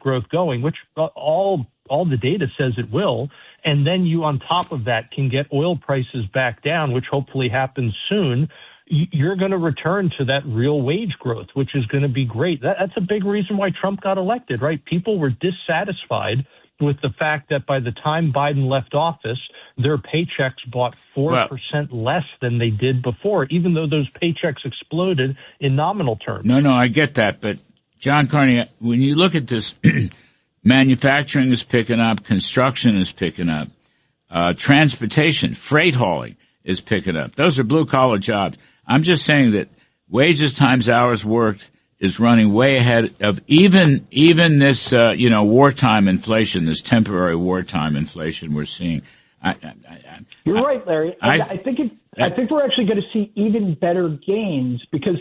growth going, which all the data says it will, and then you on top of that can get oil prices back down, which hopefully happens soon, you're going to return to that real wage growth, which is going to be great. That's a big reason why Trump got elected, right? People were dissatisfied with the fact that by the time Biden left office, their paychecks bought 4% less than they did before, even though those paychecks exploded in nominal terms. No, I get that. But, John Carney, when you look at this, manufacturing is picking up, construction is picking up, transportation, freight hauling is picking up. Those are blue-collar jobs. I'm just saying that wages times hours worked is running way ahead of even this, wartime inflation, this temporary wartime inflation we're seeing. You're right, Larry. I think we're actually going to see even better gains, because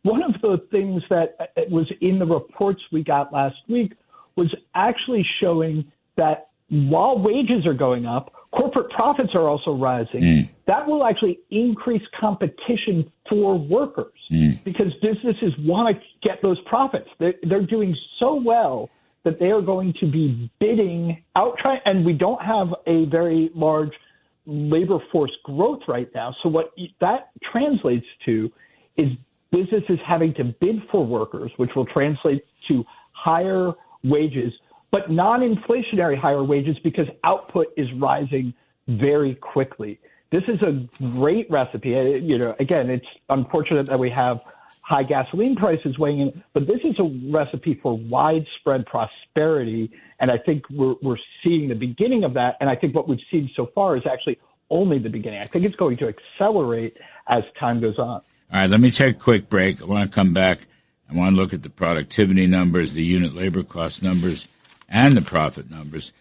one of the things that was in the reports we got last week was actually showing that while wages are going up, corporate profits are also rising. That will actually increase competition for workers because businesses want to get those profits. They're doing so well that they are going to be bidding out, and we don't have a very large labor force growth right now. So what that translates to is businesses having to bid for workers, which will translate to higher wages, but non-inflationary higher wages because output is rising very quickly. This is a great recipe. Again, it's unfortunate that we have high gasoline prices weighing in, but this is a recipe for widespread prosperity, and I think we're seeing the beginning of that, and I think what we've seen so far is actually only the beginning. I think it's going to accelerate as time goes on. All right, let me take a quick break. I want to come back. I want to look at the productivity numbers, the unit labor cost numbers, and the profit numbers.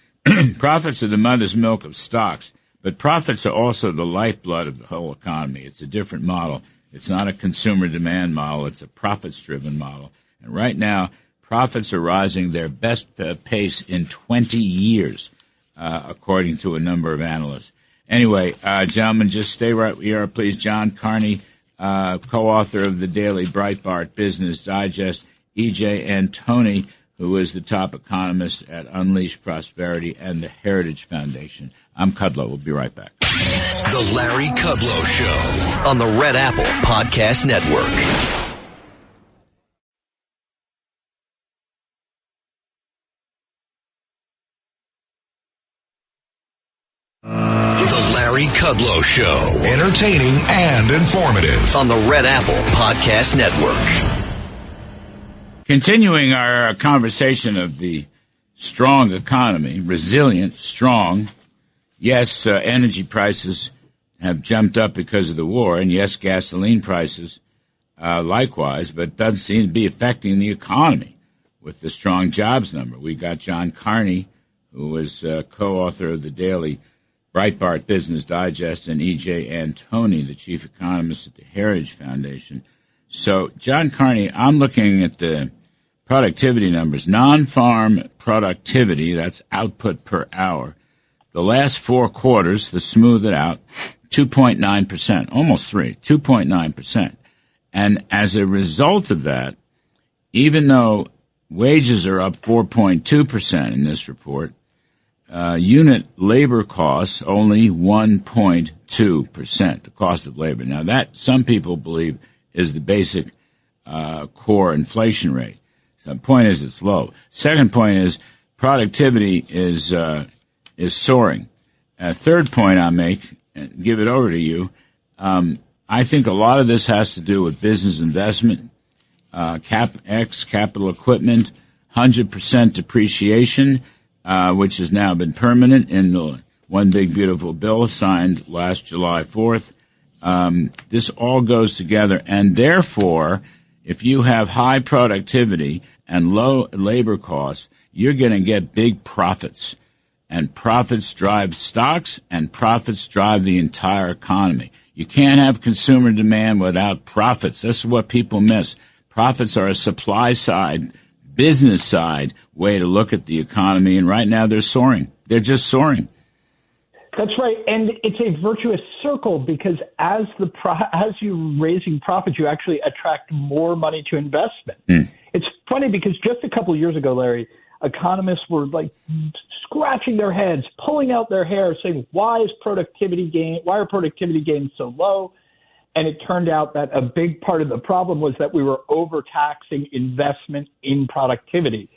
Profits are the mother's milk of stocks, but profits are also the lifeblood of the whole economy. It's a different model. It's not a consumer demand model. It's a profits-driven model. And right now, profits are rising their best pace in 20 years, according to a number of analysts. Anyway, gentlemen, just stay right where you are, please. John Carney, co-author of the Daily Breitbart Business Digest, E.J. Antoni, who is the top economist at Unleash Prosperity and the Heritage Foundation. I'm Kudlow. We'll be right back. The Larry Kudlow Show on the Red Apple Podcast Network. The Larry Kudlow Show. Entertaining and informative on the Red Apple Podcast Network. Continuing our conversation of the strong economy, resilient, strong. Yes, energy prices have jumped up because of the war, and yes, gasoline prices likewise, but it doesn't seem to be affecting the economy with the strong jobs number. We got John Carney, who was co-author of the daily Breitbart Business Digest, and E.J. Antoni, the chief economist at the Heritage Foundation. So, John Carney, I'm looking at the productivity numbers. Non-farm productivity, that's output per hour. The last 4 quarters, to smooth it out, 2.9%, almost 2.9%. And as a result of that, even though wages are up 4.2% in this report, unit labor costs only 1.2%, the cost of labor. Now that, some people believe, is the basic core inflation rate. So the point is it's low. Second point is productivity is soaring. Third point I make, and give it over to you, I think a lot of this has to do with business investment, CapEx, capital equipment, 100% depreciation, which has now been permanent in the One Big Beautiful Bill signed last July 4th. This all goes together, and therefore, if you have high productivity and low labor costs, you're going to get big profits. And profits drive stocks, and profits drive the entire economy. You can't have consumer demand without profits. This is what people miss. Profits are a supply side, business side way to look at the economy, and right now they're soaring. They're just soaring. That's right, and it's a virtuous circle because as you raising profits, you actually attract more money to investment. It's funny because just a couple of years ago, Larry, economists were like scratching their heads, pulling out their hair, saying, why are productivity gains so low? And it turned out that a big part of the problem was that we were overtaxing investment in productivity.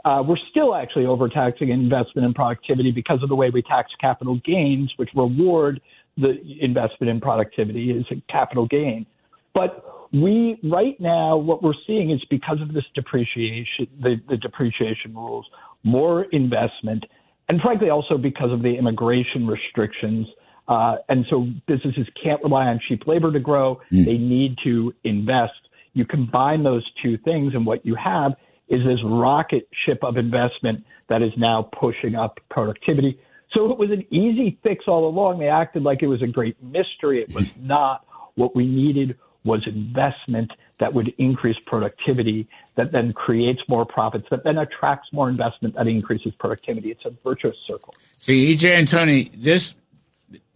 We're still actually overtaxing investment in productivity because of the way we tax capital gains, which reward the investment in productivity is a capital gain. But right now, what we're seeing is because of this depreciation, the depreciation rules, more investment, and frankly also because of the immigration restrictions. And so businesses can't rely on cheap labor to grow. They need to invest. You combine those two things, and what you have is this rocket ship of investment that is now pushing up productivity. So it was an easy fix all along. They acted like it was a great mystery. It was not. What we needed was investment that would increase productivity, that then creates more profits, that then attracts more investment, that increases productivity. It's a virtuous circle. See, E.J. Antoni, this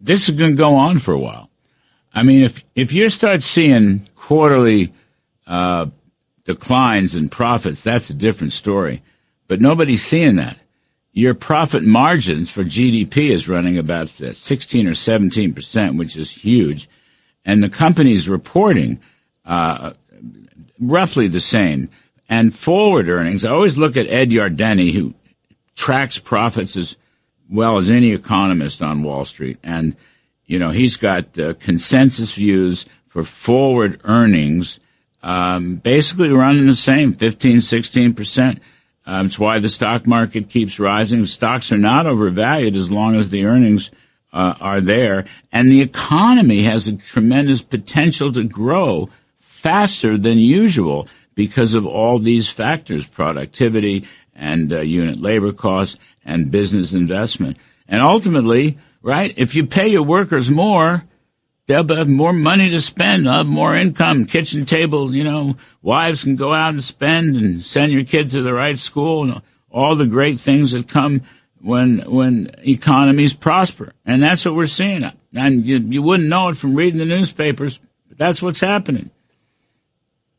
is going to go on for a while. I mean, if you start seeing quarterly declines in profits, that's a different story. But nobody's seeing that. Your profit margins for GDP is running about 16 or 17%, which is huge. And the company's reporting roughly the same. And forward earnings, I always look at Ed Yardeni, who tracks profits as well as any economist on Wall Street. And, you know, he's got consensus views for forward earnings, basically running the same, 15, 16%. It's why the stock market keeps rising. Stocks are not overvalued as long as the earnings are there. And the economy has a tremendous potential to grow faster than usual because of all these factors, productivity and unit labor costs and business investment. And ultimately, right, if you pay your workers more, they'll have more money to spend. They'll have more income, kitchen table, you know, wives can go out and spend and send your kids to the right school and all the great things that come when economies prosper. And that's what we're seeing. And you wouldn't know it from reading the newspapers, but that's what's happening.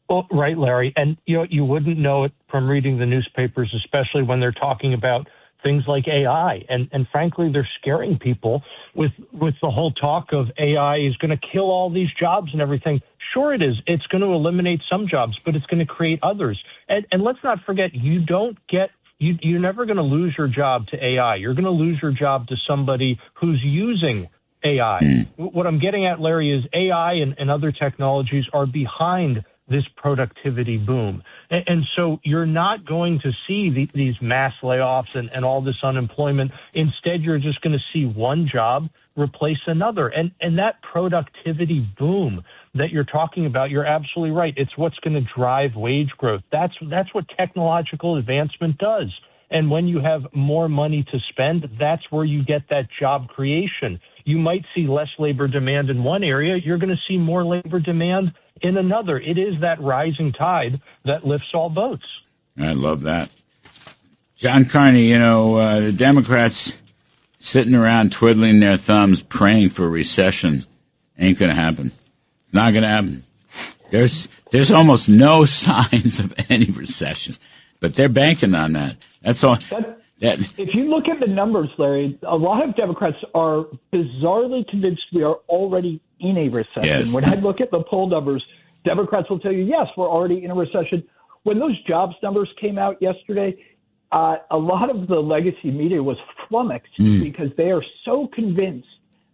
Well, right, Larry. And you wouldn't know it from reading the newspapers, especially when they're talking about things like AI. And frankly, they're scaring people with the whole talk of AI is going to kill all these jobs and everything. Sure it is. It's going to eliminate some jobs, but it's going to create others. And let's not forget, you're never going to lose your job to AI. You're going to lose your job to somebody who's using AI. What I'm getting at, Larry, is AI and other technologies are behind this productivity boom. And so you're not going to see these mass layoffs and all this unemployment. Instead, you're just going to see one job replace another. And that productivity boom that you're talking about, you're absolutely right. It's what's going to drive wage growth. That's what technological advancement does. And when you have more money to spend, that's where you get that job creation. You might see less labor demand in one area. You're going to see more labor demand in another. It is that rising tide that lifts all boats. I love that. John Carney, the Democrats sitting around twiddling their thumbs praying for a recession ain't going to happen. It's not going to happen. There's almost no signs of any recession, but they're banking on that. That's all. If you look at the numbers, Larry, a lot of Democrats are bizarrely convinced we are already in a recession. Yes. When I look at the poll numbers, Democrats will tell you, yes, we're already in a recession. When those jobs numbers came out yesterday, a lot of the legacy media was flummoxed because they are so convinced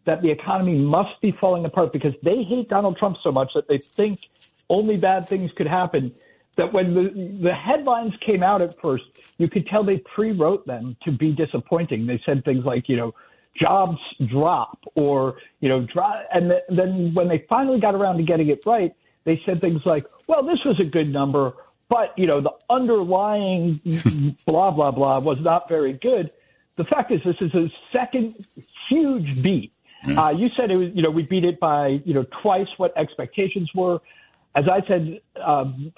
that the economy must be falling apart because they hate Donald Trump so much that they think only bad things could happen, that when the headlines came out at first, you could tell they pre-wrote them to be disappointing. They said things like, jobs drop or, and then when they finally got around to getting it right, they said things like, well, this was a good number, but, the underlying blah, blah, blah was not very good. The fact is, this is a second huge beat. You said it was, we beat it by, twice what expectations were. As I said,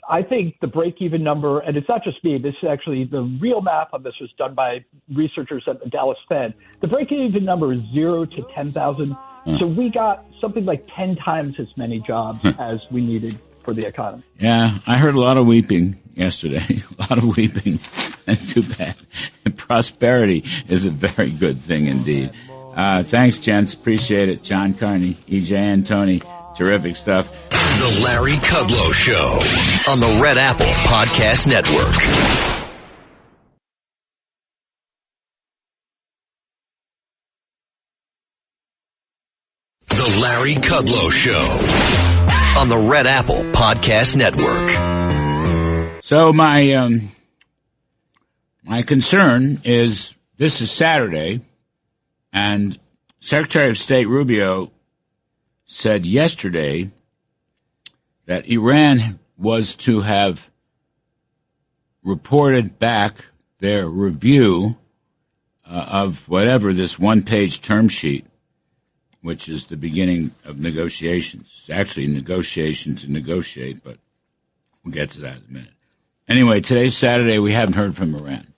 I think the break-even number, and it's not just me, this is actually the real math on this was done by researchers at the Dallas Fed. The break-even number is 0 to 10,000. So we got something like 10 times as many jobs as we needed for the economy. Yeah, I heard a lot of weeping yesterday, a lot of weeping, and too bad. Prosperity is a very good thing indeed. Thanks, gents. Appreciate it. John Carney, E.J. Antoni. Terrific stuff. The Larry Kudlow Show on the Red Apple Podcast Network. The Larry Kudlow Show on the Red Apple Podcast Network. So my concern is this is Saturday, and Secretary of State Rubio said yesterday that Iran was to have reported back their review of whatever this one-page term sheet, which is the beginning of negotiations. It's actually negotiations to negotiate, but we'll get to that in a minute. Anyway, today's Saturday. We haven't heard from Iran.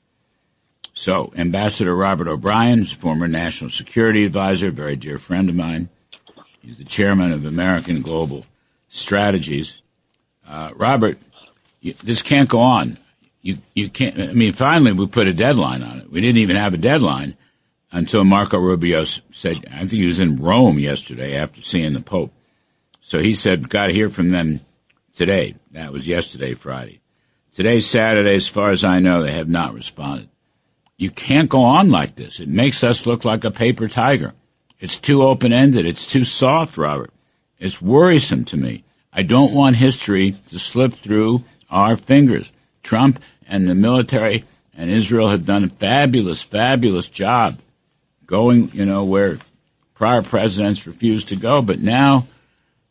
So Ambassador Robert O'Brien, who's a former national security advisor, a very dear friend of mine, he's the chairman of American Global Strategies. Robert, this can't go on. You can't. I mean, finally we put a deadline on it. We didn't even have a deadline until Marco Rubio said, I think he was in Rome yesterday after seeing the Pope. So he said, got to hear from them today. That was yesterday, Friday. Today's Saturday, as far as I know, they have not responded. You can't go on like this. It makes us look like a paper tiger. It's too open-ended. It's too soft, Robert. It's worrisome to me. I don't want history to slip through our fingers. Trump and the military and Israel have done a fabulous, fabulous job going, where prior presidents refused to go. But now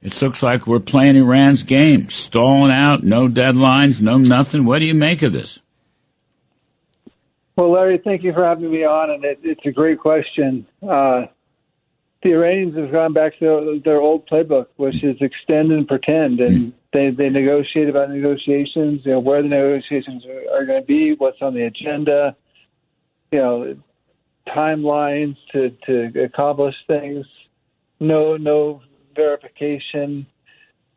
it looks like we're playing Iran's game, stalling out, no deadlines, no nothing. What do you make of this? Well, Larry, thank you for having me on, and it's a great question. The Iranians have gone back to their old playbook, which is extend and pretend, and they negotiate about negotiations, where the negotiations are going to be, what's on the agenda, timelines to accomplish things, no verification.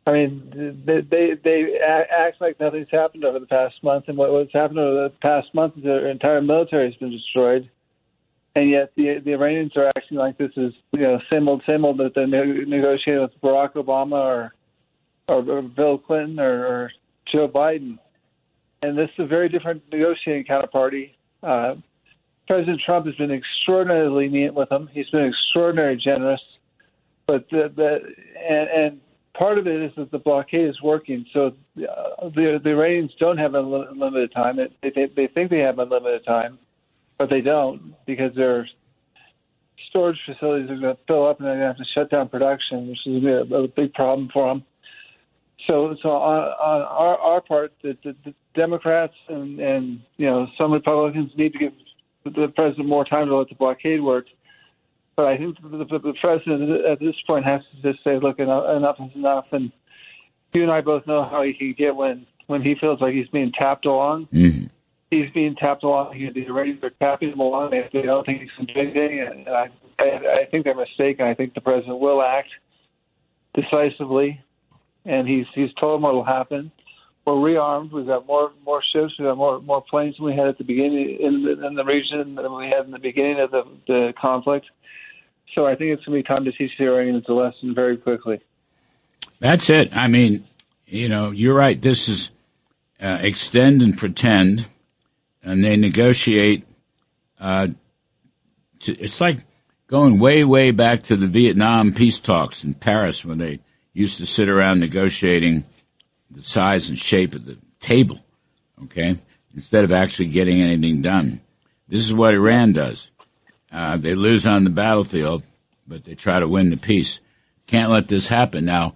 I mean, they act like nothing's happened over the past month, and what's happened over the past month is their entire military has been destroyed. And yet the Iranians are acting like this is, same old that they're negotiating with Barack Obama or Bill Clinton or Joe Biden. And this is a very different negotiating counterparty. President Trump has been extraordinarily lenient with them. He's been extraordinarily generous. But and part of it is that the blockade is working. So the Iranians don't have unlimited time. They think they have unlimited time, but they don't, because their storage facilities are going to fill up and they're going to have to shut down production, which is a big problem for them. So on our part, the Democrats and some Republicans need to give the president more time to let the blockade work. But I think the president at this point has to just say, look, enough is enough. And you and I both know how he can get when he feels like he's being tapped along. Mm-hmm. He's being tapped along. The Iranians are tapping him along. They don't think he's doing anything. And I think they're mistaken. I think the president will act decisively. And he's told them what will happen. We're rearmed. We've got more ships. We've got more planes than we had at the beginning in the region than we had in the beginning of the conflict. So I think it's going to be time to teach the Iranians a lesson very quickly. That's it. I mean, you're right. This is extend and pretend, and they negotiate. It's like going way, way back to the Vietnam peace talks in Paris, when they used to sit around negotiating the size and shape of the table, okay, instead of actually getting anything done. This is what Iran does. They lose on the battlefield, but they try to win the peace. Can't let this happen. Now,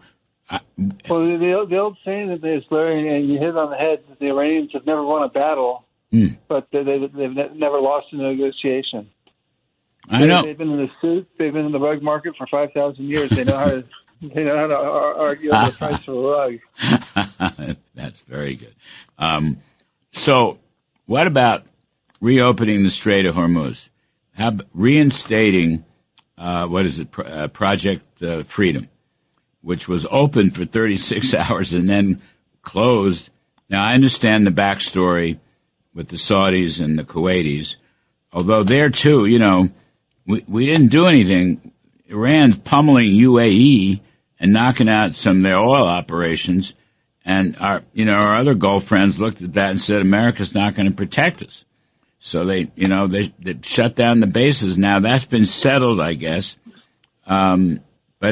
the old saying is, Larry, and you hit it on the head, that the Iranians have never won a battle, but they've never lost a negotiation. I know. They've been in the suit. They've been in the rug market for 5,000 years. They know how to. They know how to argue over the price of a rug. That's very good. So what about reopening the Strait of Hormuz? Reinstating, Project Freedom, which was open for 36 hours and then closed. Now, I understand the backstory with the Saudis and the Kuwaitis, although there, too, we didn't do anything. Iran's pummeling UAE and knocking out some of their oil operations. And our other Gulf friends looked at that and said, America's not going to protect us. So they shut down the bases. Now that's been settled, I guess. But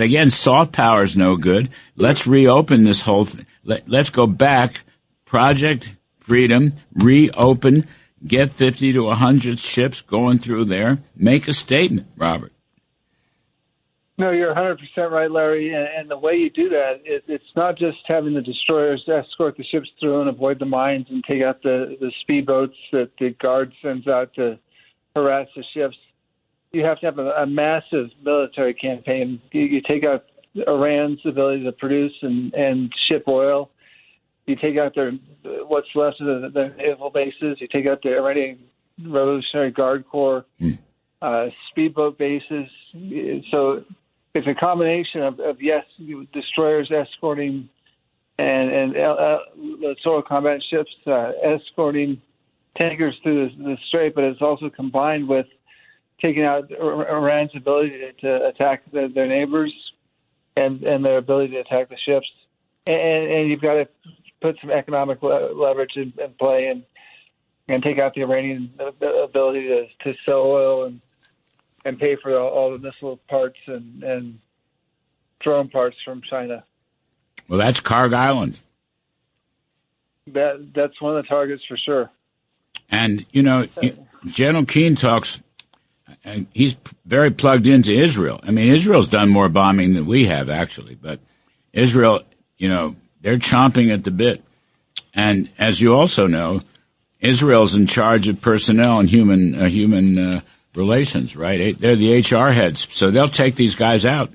again, soft power is no good. Let's reopen this whole thing. Let's go back. Project Freedom, reopen, get 50 to 100 ships going through there. Make a statement, Robert. No, you're 100% right, Larry. And the way you do that, it's not just having the destroyers escort the ships through and avoid the mines and take out the speedboats that the Guard sends out to harass the ships. You have to have a massive military campaign. You take out Iran's ability to produce and ship oil. You take out what's left of their naval bases. You take out the Iranian Revolutionary Guard Corps, speedboat bases. So it's a combination of destroyers escorting and soil combat ships escorting tankers through the strait, but it's also combined with taking out Iran's ability to attack their neighbors and their ability to attack the ships. And you've got to put some economic leverage in play and take out the Iranian ability to sell oil and pay for all the missile parts and drone parts from China. Well, that's Karg Island. That's one of the targets for sure. And, General Keane talks, and he's very plugged into Israel. I mean, Israel's done more bombing than we have, actually. But Israel, they're chomping at the bit. And as you also know, Israel's in charge of personnel and human relations, right? They're the HR heads. So they'll take these guys out.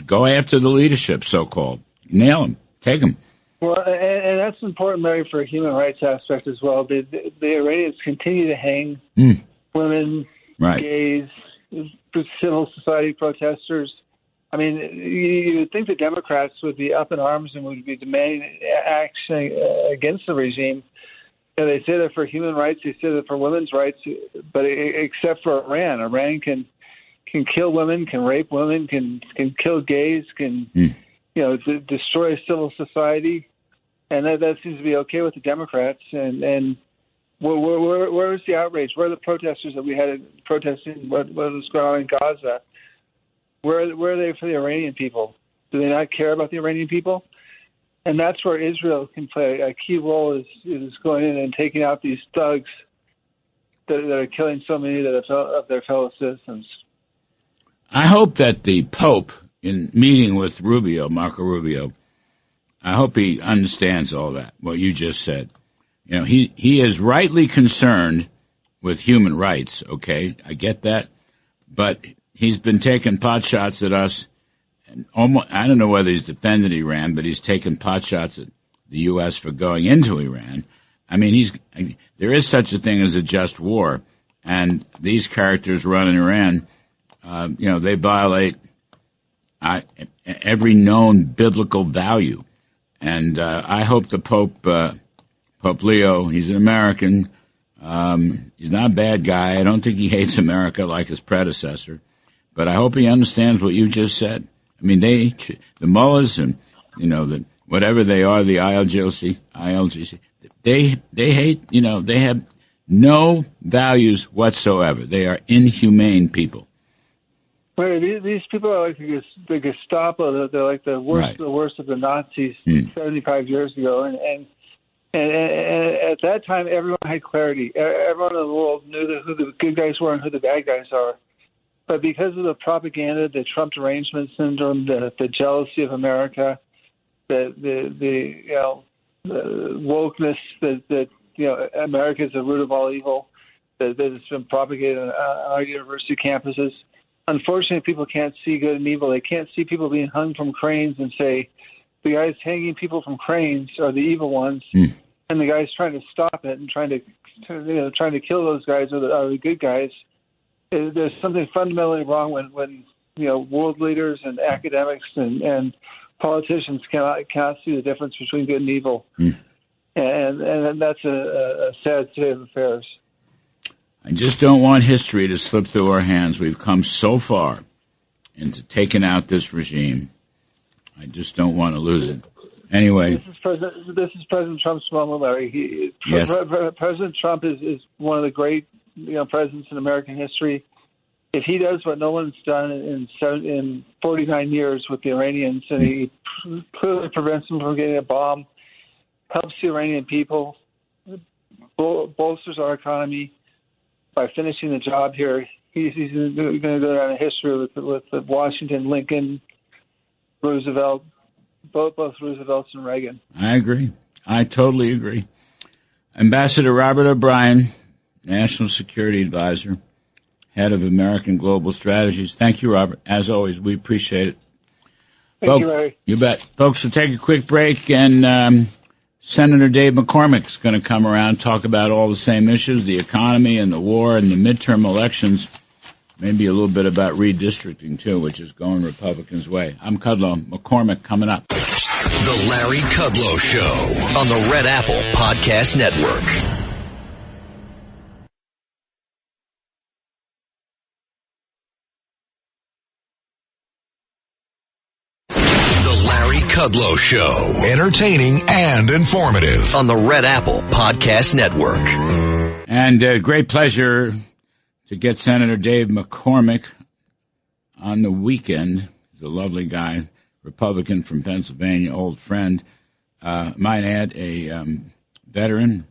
Go after the leadership, so-called. Nail them. Take them. Well, and that's important, Larry, for a human rights aspect as well. The Iranians continue to hang women, right, gays, civil society protesters. I mean, you would think the Democrats would be up in arms and would be demanding action against the regime. They say that for human rights, they say that for women's rights, but except for Iran. Iran can kill women, can rape women, can kill gays, can destroy civil society, and that seems to be okay with the Democrats. And where is the outrage? Where are the protesters that we had protesting what was going on in Gaza? Where are they for the Iranian people? Do they not care about the Iranian people? And that's where Israel can play a key role, is going in and taking out these thugs that are killing so many of their fellow citizens. I hope that the Pope, in meeting with Marco Rubio, I hope he understands all that, what you just said. You know, he is rightly concerned with human rights, okay? I get that. But he's been taking pot shots at us. And I don't know whether he's defended Iran, but he's taken pot shots at the U.S. for going into Iran. I mean, there is such a thing as a just war. And these characters running Iran, they violate every known biblical value. And I hope the Pope Leo, he's an American. He's not a bad guy. I don't think he hates America like his predecessor. But I hope he understands what you just said. I mean, the mullahs and, whatever they are, the ILGC, they hate, they have no values whatsoever. They are inhumane people. Right, these people are like the Gestapo. They're like the worst, right. The worst of the Nazis 75 years ago. And at that time, everyone had clarity. Everyone in the world knew who the good guys were and who the bad guys are. But because of the propaganda, the Trump derangement syndrome, the jealousy of America, the wokeness that America is the root of all evil, that has been propagated on our university campuses. Unfortunately, people can't see good and evil. They can't see people being hung from cranes and say the guys hanging people from cranes are the evil ones, and the guys trying to stop it and trying to kill those guys are the good guys. There's something fundamentally wrong when world leaders and academics and politicians cannot see the difference between good and evil, and that's a sad state of affairs. I just don't want history to slip through our hands. We've come so far into taking out this regime. I just don't want to lose it. Anyway, this is President Trump's moment, Larry. Yes. President Trump is one of the great presidents in American history. If he does what no one's done in 49 years with the Iranians, and he clearly prevents them from getting a bomb, helps the Iranian people, bolsters our economy by finishing the job here, he's going to go down in history with Washington, Lincoln, Roosevelt, both Roosevelts and Reagan. I agree. I totally agree. Ambassador Robert O'Brien, National Security Advisor, Head of American Global Strategies. Thank you, Robert. As always, we appreciate it. Thank you, Larry. You bet. Folks, we'll take a quick break, and Senator Dave McCormick is going to come around and talk about all the same issues, the economy and the war and the midterm elections, maybe a little bit about redistricting, too, which is going Republicans' way. I'm Kudlow. McCormick coming up. The Larry Kudlow Show on the Red Apple Podcast Network. Larry Kudlow Show. Entertaining and informative on the Red Apple Podcast Network. And great pleasure to get Senator Dave McCormick on the weekend. He's a lovely guy, Republican from Pennsylvania, old friend. Might add, a veteran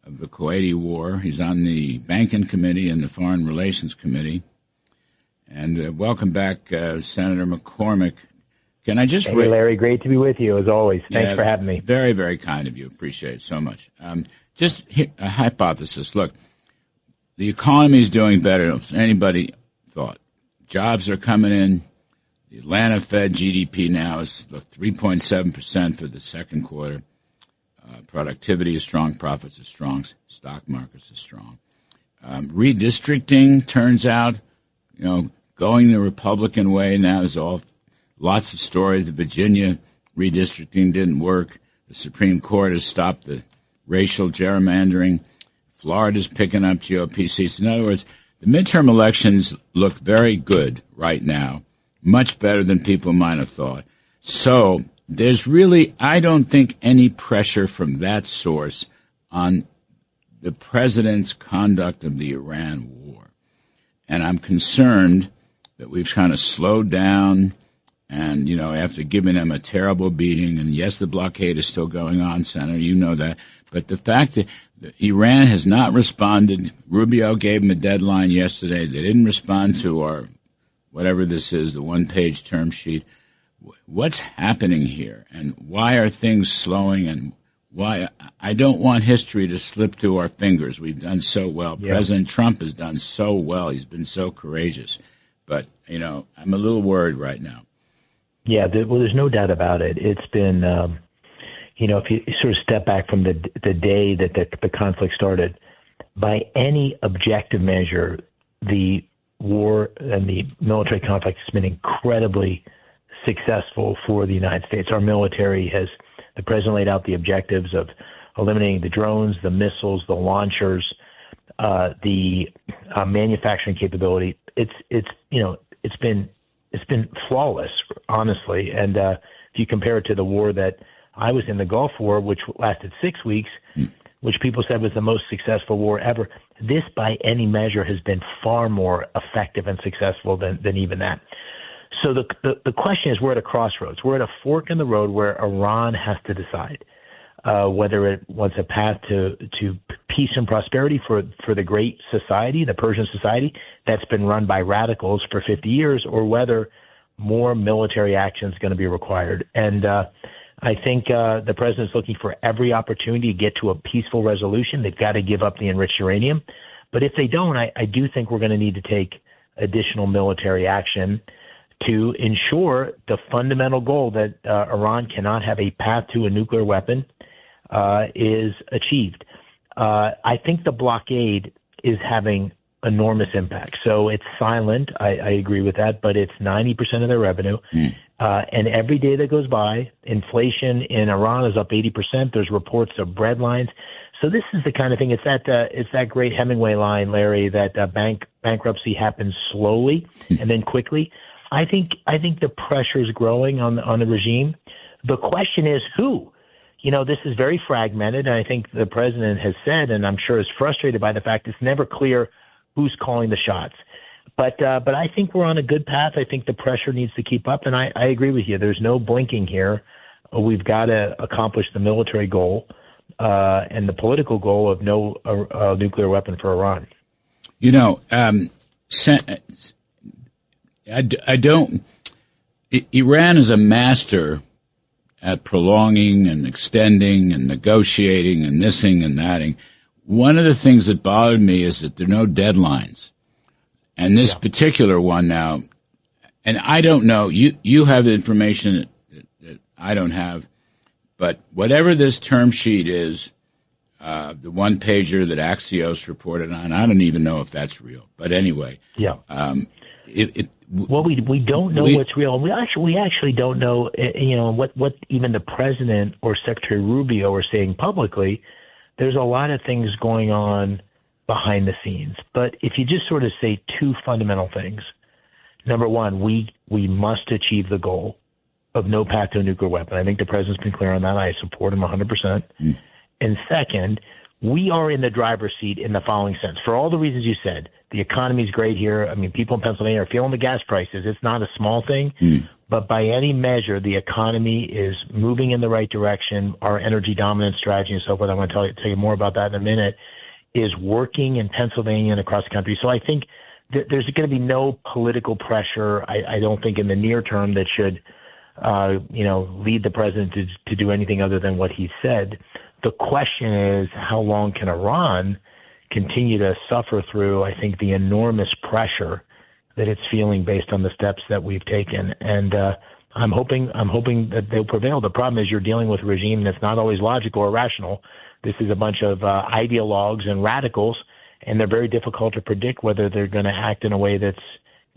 of the Kuwaiti War. He's on the Banking Committee and the Foreign Relations Committee. And welcome back, Senator McCormick. Can I just... Hey, Larry, great to be with you, as always. Thanks for having me. Very, very kind of you. Appreciate it so much. Just a hypothesis. Look, the economy is doing better than anybody thought. Jobs are coming in. The Atlanta Fed GDP now is 3.7% for the second quarter. Productivity is strong. Profits are strong. Stock markets are strong. Redistricting turns out, going the Republican way now is all... Lots of stories. The Virginia redistricting didn't work. The Supreme Court has stopped the racial gerrymandering. Florida's picking up GOP seats. In other words, the midterm elections look very good right now, much better than people might have thought. So there's really, I don't think, any pressure from that source on the president's conduct of the Iran war. And I'm concerned that we've kind of slowed down And, after giving them a terrible beating, and yes, the blockade is still going on, Senator, you know that. But the fact that Iran has not responded, Rubio gave them a deadline yesterday. They didn't respond to our, whatever this is, the one-page term sheet. What's happening here? And why are things slowing? And why? I don't want history to slip through our fingers. We've done so well. Yeah. President Trump has done so well. He's been so courageous. But, I'm a little worried right now. Yeah, there's no doubt about it. It's been, if you sort of step back from the day that the conflict started, by any objective measure, the war and the military conflict has been incredibly successful for the United States. Our military the president laid out the objectives of eliminating the drones, the missiles, the launchers, the manufacturing capability. It's been flawless, honestly. And if you compare it to the war that I was in, the Gulf War, which lasted 6 weeks, which people said was the most successful war ever, this by any measure has been far more effective and successful than even that. So the question is, we're at a crossroads. We're at a fork in the road where Iran has to decide whether it wants a path to peace and prosperity for the great society, the Persian society that's been run by radicals for 50 years, or whether more military action is going to be required. And I think the president's looking for every opportunity to get to a peaceful resolution. They've got to give up the enriched uranium. But if they don't, I do think we're going to need to take additional military action to ensure the fundamental goal that Iran cannot have a path to a nuclear weapon is achieved. I think the blockade is having enormous impact. So it's silent. I agree with that, but it's 90% of their revenue. And every day that goes by, inflation in Iran is up 80%. There's reports of bread lines. So this is the kind of thing. It's that great Hemingway line, Larry, that bankruptcy happens slowly and then quickly. I think the pressure is growing on the regime. The question is who? This is very fragmented, and I think the president has said, and I'm sure is frustrated by the fact it's never clear who's calling the shots. But I think we're on a good path. I think the pressure needs to keep up, and I agree with you. There's no blinking here. We've got to accomplish the military goal and the political goal of no nuclear weapon for Iran. Iran is a master at prolonging and extending and negotiating and thising and thating. One of the things that bothered me is that there are no deadlines. And this particular one now, and I don't know, you have information that I don't have, but whatever this term sheet is, the one-pager that Axios reported on, I don't even know if that's real. But anyway. Yeah. We don't know what's real. We actually don't know, what even the president or Secretary Rubio are saying publicly. There's a lot of things going on behind the scenes. But if you just sort of say two fundamental things, number one, we must achieve the goal of no path to a nuclear weapon. I think the president's been clear on that. I support him 100%. And second, we are in the driver's seat in the following sense. For all the reasons you said, the economy's great here. I mean, people in Pennsylvania are feeling the gas prices. It's not a small thing. But by any measure, the economy is moving in the right direction. Our energy dominance strategy and so forth, I'm going to tell you more about that in a minute, is working in Pennsylvania and across the country. So I think there's going to be no political pressure, I don't think, in the near term that should, lead the president to do anything other than what he said. The question is, how long can Iran continue to suffer through, I think, the enormous pressure that it's feeling based on the steps that we've taken. And I'm hoping that they'll prevail. The problem is you're dealing with a regime that's not always logical or rational. This is a bunch of ideologues and radicals, and they're very difficult to predict whether they're going to act in a way that's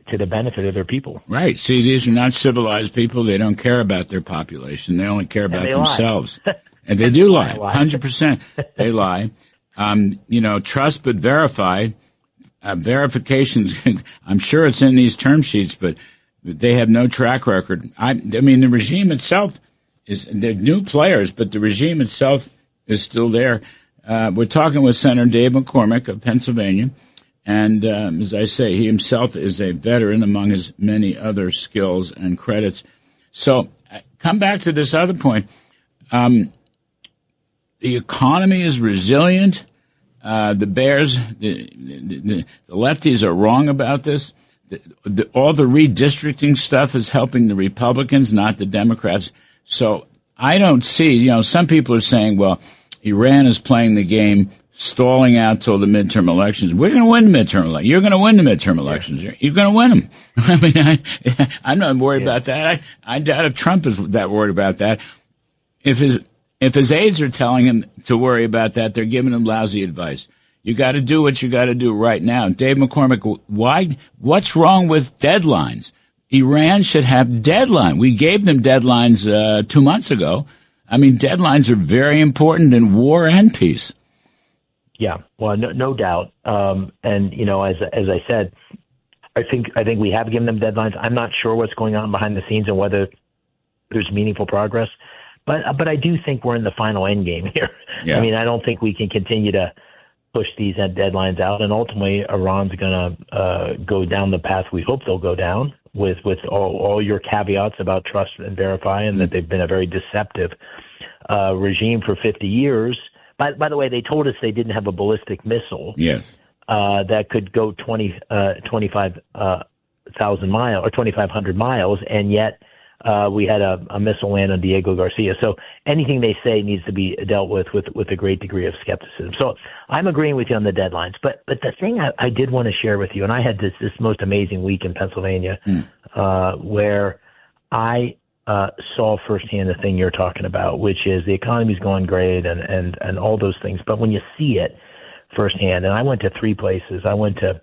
to the benefit of their people. Right. See, these are not civilized people. They don't care about their population. They only care about themselves. And they do lie. 100%. They lie. Trust but verify. Verifications, I'm sure it's in these term sheets, but they have no track record. I mean, the regime itself they're new players, but the regime itself is still there. We're talking with Senator Dave McCormick of Pennsylvania. And as I say, he himself is a veteran among his many other skills and credits. So come back to this other point. The economy is resilient. The bears, the lefties are wrong about this. All the redistricting stuff is helping the Republicans, not the Democrats. So I don't see, some people are saying, well, Iran is playing the game, stalling out till the midterm elections. We're going to win the midterm elections. You're going to win the midterm elections. You're going to win them. I mean, I'm not worried about that. I doubt if Trump is that worried about that. If his aides are telling him to worry about that, they're giving him lousy advice. You got to do what you got to do right now. Dave McCormick, what's wrong with deadlines? Iran should have deadline. We gave them deadlines 2 months ago. I mean, deadlines are very important in war and peace. Yeah, well, no doubt. And as I said, I think we have given them deadlines. I'm not sure what's going on behind the scenes and whether there's meaningful progress. But I do think we're in the final end game here. Yeah. I mean, I don't think we can continue to push these deadlines out, and ultimately Iran's going to go down the path we hope they'll go down with all your caveats about trust and verify, and that they've been a very deceptive regime for 50 years. By the way, they told us they didn't have a ballistic missile that could go 25,000 miles or 2,500 miles, and yet we had a missile land on Diego Garcia. So anything they say needs to be dealt with a great degree of skepticism. So I'm agreeing with you on the deadlines. But the thing I did want to share with you, and I had this most amazing week in Pennsylvania where I saw firsthand the thing you're talking about, which is the economy's going great and all those things. But when you see it firsthand, and I went to 3 places. I went to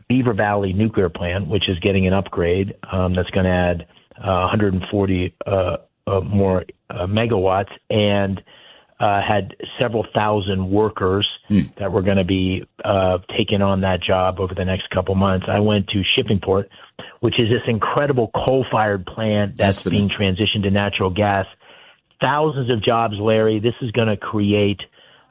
Beaver Valley Nuclear Plant, which is getting an upgrade that's going to add 140 more megawatts, and had several thousand workers that were going to be taking on that job over the next couple months. I went to Shippingport, which is this incredible coal-fired plant that's being transitioned to natural gas. Thousands of jobs, Larry. This is going to create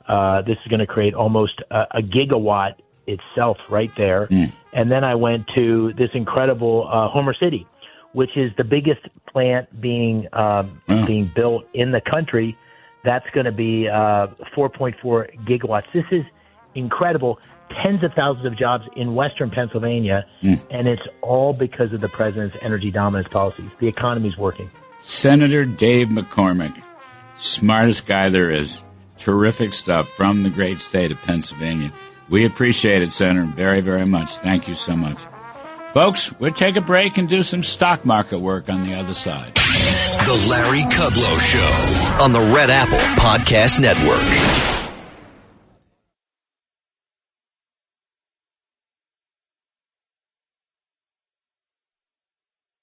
almost a gigawatt itself right there. And then I went to this incredible Homer City, which is the biggest plant being built in the country. That's going to be 4.4 gigawatts. This is incredible. Tens of thousands of jobs in western Pennsylvania, and it's all because of the president's energy dominance policies. The economy's working. Senator Dave McCormick, smartest guy there is. Terrific stuff from the great state of Pennsylvania. We appreciate it, Senator, very, very much. Thank you so much. Folks, we'll take a break and do some stock market work on the other side. The Larry Kudlow Show on the Red Apple Podcast Network.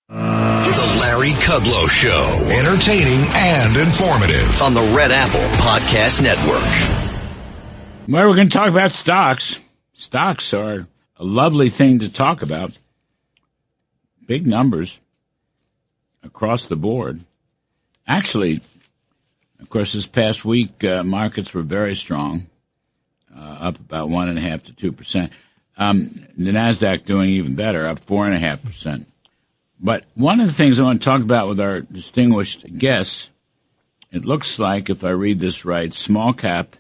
The Larry Kudlow Show. Entertaining and informative on the Red Apple Podcast Network. Well, we're going to talk about stocks. Stocks are a lovely thing to talk about. Big numbers across the board. Actually, of course, this past week, markets were very strong, up about 1.5% to 2%. The NASDAQ doing even better, up 4.5%. But one of the things I want to talk about with our distinguished guests, it looks like, if I read this right, small cap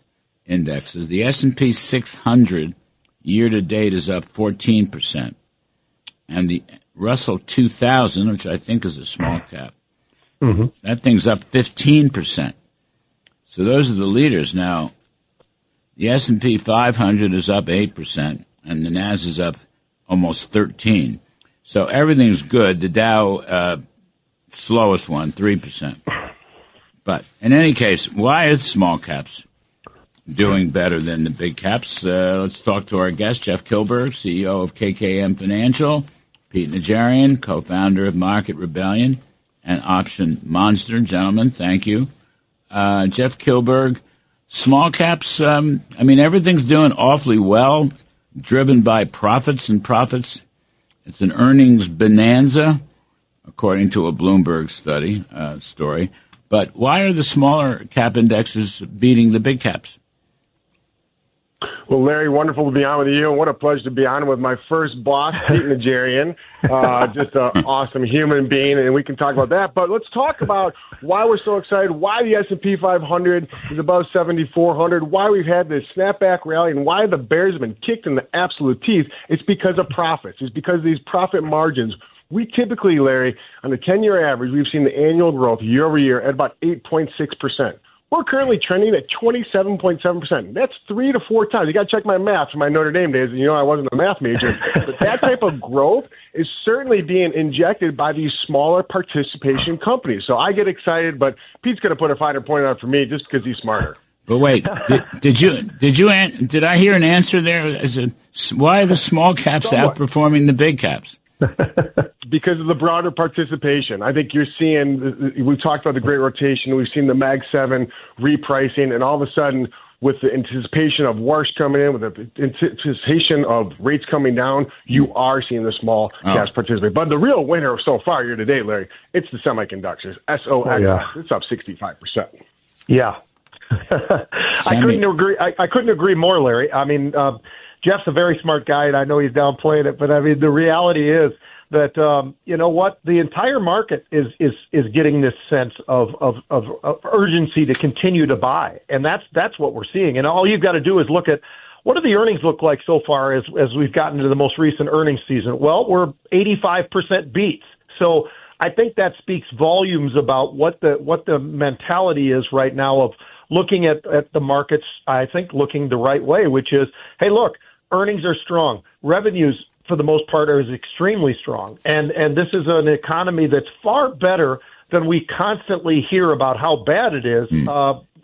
indexes. The S&P 600 year-to-date is up 14%. And the Russell 2000, which I think is a small cap, that thing's up 15%. So those are the leaders. Now, the S&P 500 is up 8%, and the NAS is up almost 13%. So everything's good. The Dow, slowest one, 3%. But in any case, why is small caps doing better than the big caps? Let's talk to our guest, Jeff Kilburg, CEO of KKM Financial, Pete Najarian, co-founder of Market Rebellion and Option Monster. Gentlemen, thank you. Jeff Kilburg, small caps, everything's doing awfully well, driven by profits and profits. It's an earnings bonanza, according to a Bloomberg story. But why are the smaller cap indexes beating the big caps? Well, Larry, wonderful to be on with you, and what a pleasure to be on with my first boss, Pete Najarian. Just an awesome human being, and we can talk about that. But let's talk about why we're so excited, why the S&P 500 is above 7,400, why we've had this snapback rally, and why the Bears have been kicked in the absolute teeth. It's because of profits. It's because of these profit margins. We typically, Larry, on the 10-year average, we've seen the annual growth year over year at about 8.6%. We're currently trending at 27.7%. That's 3 to 4 times. You got to check my math from my Notre Dame days. You know I wasn't a math major. But that type of growth is certainly being injected by these smaller participation companies. So I get excited, but Pete's going to put a finer point on it for me just because he's smarter. But wait, did I hear an answer there? Why are the small caps outperforming the big caps? Because of the broader participation. I think you're seeing, we've talked about the great rotation, we've seen the Mag 7 repricing, and all of a sudden, with the anticipation of WARSH coming in, with the anticipation of rates coming down, you are seeing the small caps participate. But the real winner so far year to date, Larry, it's the semiconductors. SOX, It's up 65%. Yeah. I couldn't agree more, Larry. I mean, Jeff's a very smart guy, and I know he's downplaying it, but I mean, the reality is that you know what, the entire market is getting this sense of urgency to continue to buy, and that's what we're seeing. And all you've got to do is look at what do the earnings look like so far as we've gotten into the most recent earnings season. Well, we're 85% beats, so I think that speaks volumes about what the mentality is right now of looking at the markets. I think looking the right way, which is, hey, look, earnings are strong, revenues for the most part are extremely strong, and this is an economy that's far better than we constantly hear about how bad it is.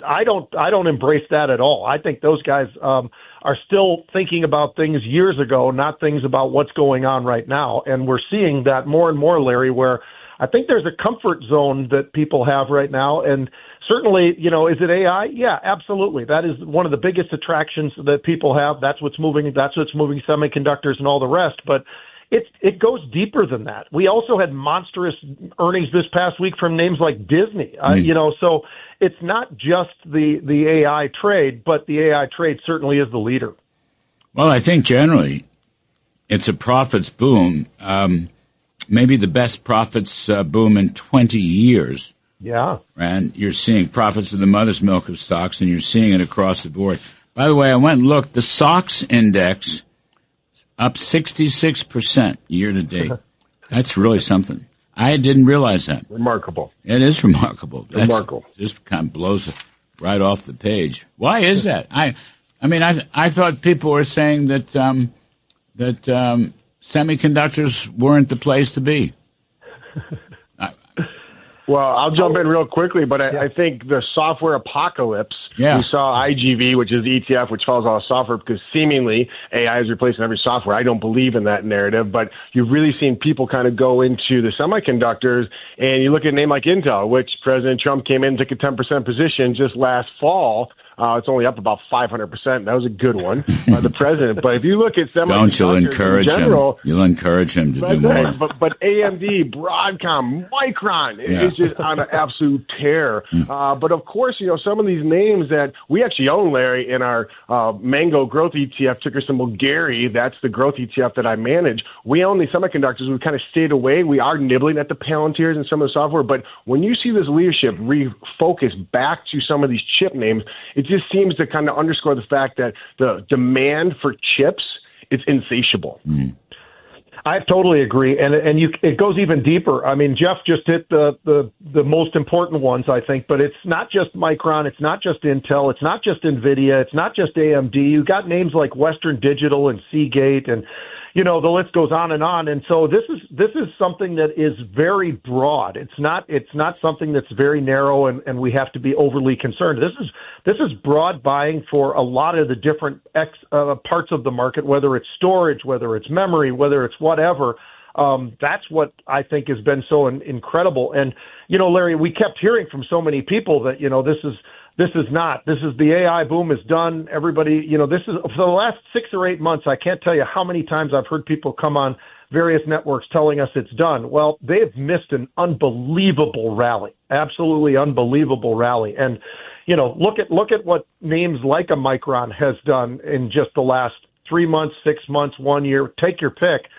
I don't embrace that at all. I think those guys are still thinking about things years ago, not things about what's going on right now, and we're seeing that more and more, Larry, where I think there's a comfort zone that people have right now, and certainly, you know, is it AI? Yeah, absolutely. That is one of the biggest attractions that people have. That's what's moving semiconductors and all the rest. But it goes deeper than that. We also had monstrous earnings this past week from names like Disney. You know, so it's not just the AI trade, but the AI trade certainly is the leader. Well, I think generally it's a profits boom. Maybe the best profits boom in 20 years. Yeah. And you're seeing profits of the mother's milk of stocks, and you're seeing it across the board. By the way, I went and looked. The SOX index up 66% year to date. That's really something. I didn't realize that. Remarkable. It is remarkable. Remarkable. Just kind of blows it right off the page. Why is that? I mean, I thought people were saying that semiconductors weren't the place to be. Well, I'll jump in real quickly, but I think the software apocalypse, we saw IGV, which is the ETF, which follows all software, because seemingly AI is replacing every software. I don't believe in that narrative, but you've really seen people kind of go into the semiconductors, and you look at a name like Intel, which President Trump came in and took a 10% position just last fall. It's only up about 500%. That was a good one by the president. But if you look at semiconductors you'll encourage in general, him. You'll encourage him to do more. But AMD, Broadcom, Micron is just on an absolute tear. But of course, you know, some of these names that we actually own, Larry, in our Mango Growth ETF, ticker symbol Gary. That's the growth ETF that I manage. We own these semiconductors. We've kind of stayed away. We are nibbling at the Palantirs and some of the software. But when you see this leadership refocus back to some of these chip names, it just seems to kind of underscore the fact that the demand for chips is insatiable. I totally agree, and it goes even deeper. I mean, Jeff just hit the most important ones, I think, but it's not just Micron, it's not just Intel, it's not just NVIDIA, it's not just AMD. You got names like Western Digital and Seagate, and you know, the list goes on. And so this is something that is very broad. It's not something that's very narrow and we have to be overly concerned. This is broad buying for a lot of the different parts of the market, whether it's storage, whether it's memory, whether it's whatever. That's what I think has been so incredible. And, you know, Larry, we kept hearing from so many people that, you know, this is the AI boom is done. Everybody, you know, this is for the last 6 or 8 months. I can't tell you how many times I've heard people come on various networks telling us it's done. Well, they have missed an unbelievable rally, absolutely unbelievable rally. And, look at what names like a Micron has done in just the last 3 months, 6 months, 1 year. Take your pick.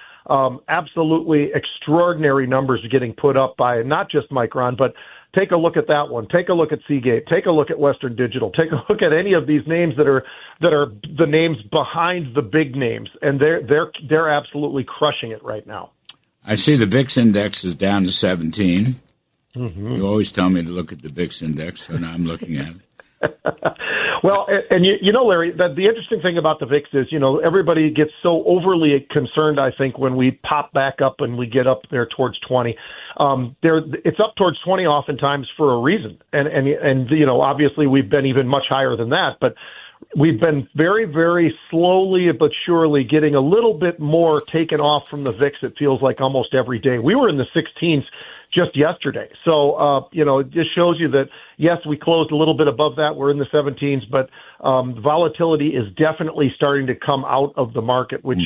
Absolutely extraordinary numbers getting put up by not just Micron, but take a look at that one. Take a look at Seagate. Take a look at Western Digital. Take a look at any of these names that are the names behind the big names, and they're absolutely crushing it right now. I see the VIX index is down to 17. Mm-hmm. You always tell me to look at the VIX index, and I'm looking at it. Well, and Larry, the interesting thing about the VIX is, everybody gets so overly concerned, I think, when we pop back up and we get up there towards 20. It's up towards 20 oftentimes for a reason. And obviously we've been even much higher than that, but we've been very, very slowly but surely getting a little bit more taken off from the VIX, it feels like, almost every day. We were in the 16s just yesterday. So, it just shows you that, yes, we closed a little bit above that. We're in the 17s, but volatility is definitely starting to come out of the market, which,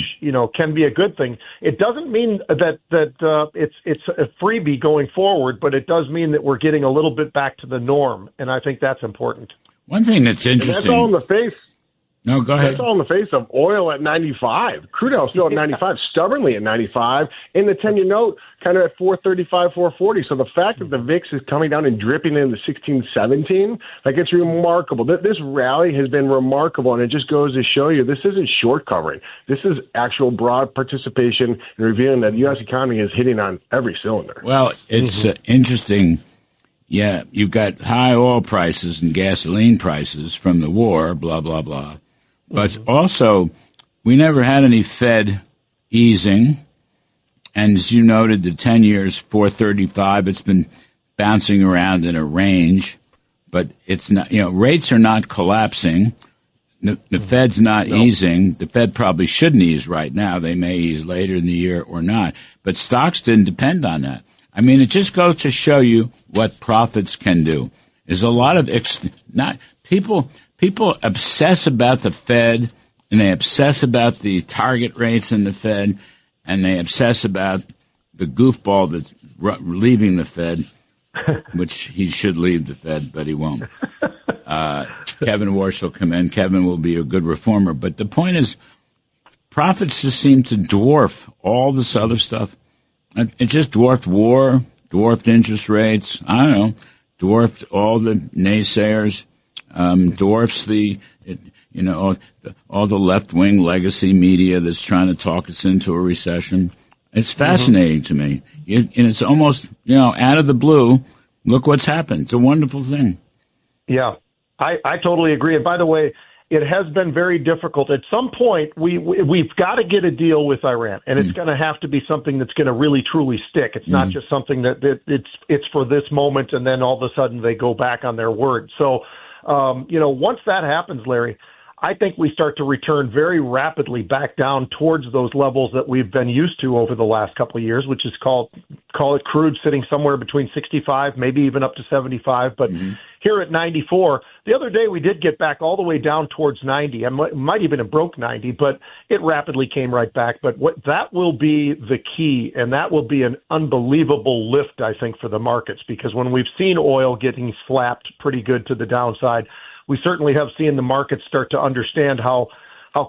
can be a good thing. It doesn't mean that it's a freebie going forward, but it does mean that we're getting a little bit back to the norm, and I think that's important. One thing that's interesting. And that's all in the face. No, go ahead. That's all in the face of oil at 95. Crude oil still at 95, stubbornly at 95. And the 10-year note kind of at 435, 440. So the fact that the VIX is coming down and dripping into 16, 17, it's remarkable. This rally has been remarkable, and it just goes to show you this isn't short covering. This is actual broad participation in revealing that the U.S. economy is hitting on every cylinder. Well, it's interesting. Yeah, you've got high oil prices and gasoline prices from the war, blah, blah, blah. But also, we never had any Fed easing. And as you noted, the 10 years, 435, it's been bouncing around in a range. But it's not, rates are not collapsing. The Fed's not easing. The Fed probably shouldn't ease right now. They may ease later in the year or not. But stocks didn't depend on that. I mean, it just goes to show you what profits can do. There's a lot of People obsess about the Fed, and they obsess about the target rates in the Fed, and they obsess about the goofball that's leaving the Fed, which he should leave the Fed, but he won't. Kevin Warsh will come in. Kevin will be a good reformer. But the point is, profits just seem to dwarf all this other stuff. It just dwarfed war, dwarfed interest rates, I don't know, dwarfed all the naysayers. Dwarfs all the left-wing legacy media that's trying to talk us into a recession. It's fascinating to me. And it's almost, out of the blue, look what's happened. It's a wonderful thing. Yeah, I totally agree. And by the way, it has been very difficult. At some point, we've got to get a deal with Iran, and it's going to have to be something that's going to really, truly stick. It's not just something that it's for this moment, and then all of a sudden they go back on their word. So, once that happens, Larry, I think we start to return very rapidly back down towards those levels that we've been used to over the last couple of years, which is call it crude sitting somewhere between 65, maybe even up to 75. But here at 94, the other day we did get back all the way down towards 90. I might even have broke 90, but it rapidly came right back. But that will be the key, and that will be an unbelievable lift, I think, for the markets, because when we've seen oil getting slapped pretty good to the downside, we certainly have seen the market start to understand how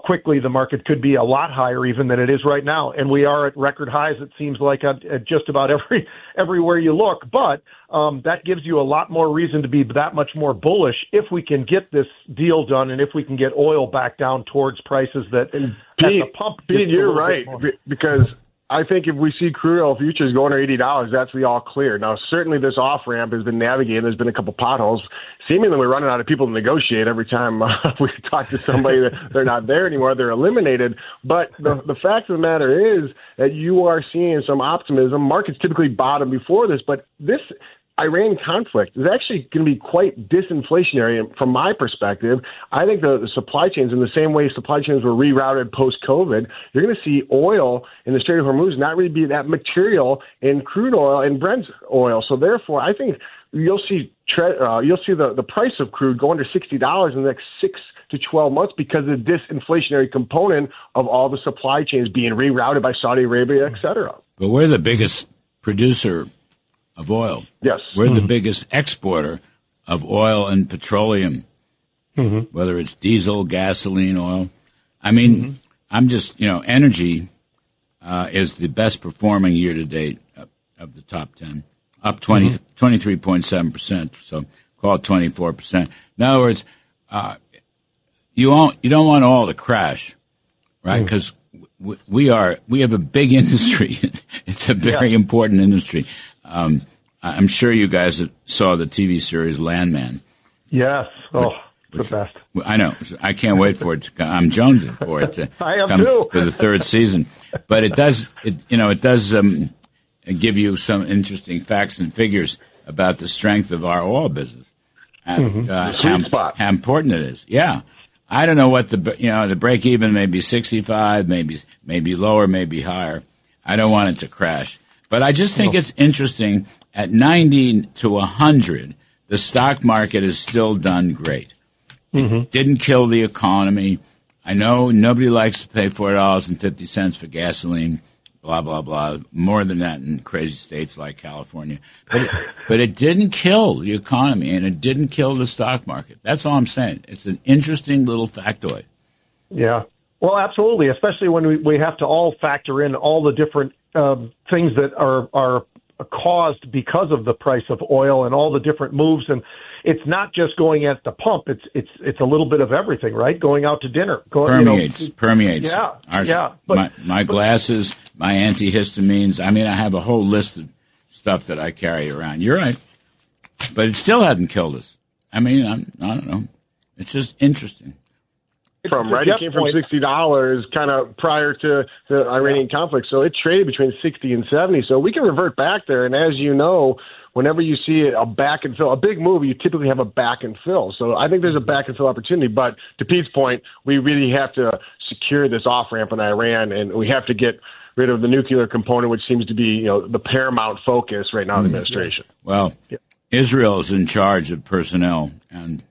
quickly the market could be a lot higher even than it is right now. And we are at record highs, it seems like, at just about everywhere you look. But that gives you a lot more reason to be that much more bullish if we can get this deal done and if we can get oil back down towards prices that at the pump. Pete, you're right, because I think if we see crude oil futures going to $80, that's the all clear. Now, certainly this off-ramp has been navigated. There's been a couple potholes. Seemingly we're running out of people to negotiate every time we talk to somebody that they're not there anymore. They're eliminated. But the fact of the matter is that you are seeing some optimism. Markets typically bottom before this, but this Iran conflict is actually going to be quite disinflationary. And from my perspective, I think the supply chains, in the same way supply chains were rerouted post-COVID, you're going to see oil in the Strait of Hormuz not really be that material in crude oil and Brent oil. So therefore, I think you'll see the price of crude go under $60 in the next 6 to 12 months because of the disinflationary component of all the supply chains being rerouted by Saudi Arabia, et cetera. But we're the biggest producer of oil. Yes. We're the biggest exporter of oil and petroleum, whether it's diesel, gasoline, oil. I mean, I'm just, energy is the best performing year to date of the top 10, up 23.7%. So call it 24%. In other words, you don't want oil to crash, right? Because we have a big industry. It's a very important industry. I'm sure you guys saw the TV series Landman. Yes. Oh, the best. I know. I can't wait for it to come. I'm jonesing for it to come for the third season. But it does give you some interesting facts and figures about the strength of our oil business and how important it is. Yeah. I don't know what the break even may be 65, maybe lower, maybe higher. I don't want it to crash. But I just think it's interesting. At 90 to 100, the stock market has still done great. It didn't kill the economy. I know nobody likes to pay $4.50 for gasoline, blah, blah, blah. More than that in crazy states like California. But it didn't kill the economy, and it didn't kill the stock market. That's all I'm saying. It's an interesting little factoid. Yeah. Well, absolutely, especially when we have to all factor in all the different things that are caused because of the price of oil and all the different moves. And it's not just going at the pump. It's a little bit of everything, right? Going out to dinner. Permeates. Yeah. My glasses, my antihistamines. I mean, I have a whole list of stuff that I carry around. You're right. But it still hasn't killed us. I mean, I don't know. It's just interesting. It came from $60 kind of prior to the Iranian conflict, so it traded between 60 and 70. So we can revert back there, and as you know, whenever you see a back and fill, a big move, you typically have a back and fill. So I think there's a back and fill opportunity. But to Pete's point, we really have to secure this off ramp in Iran, and we have to get rid of the nuclear component, which seems to be the paramount focus right now in the administration. Well, Israel is in charge of personnel, and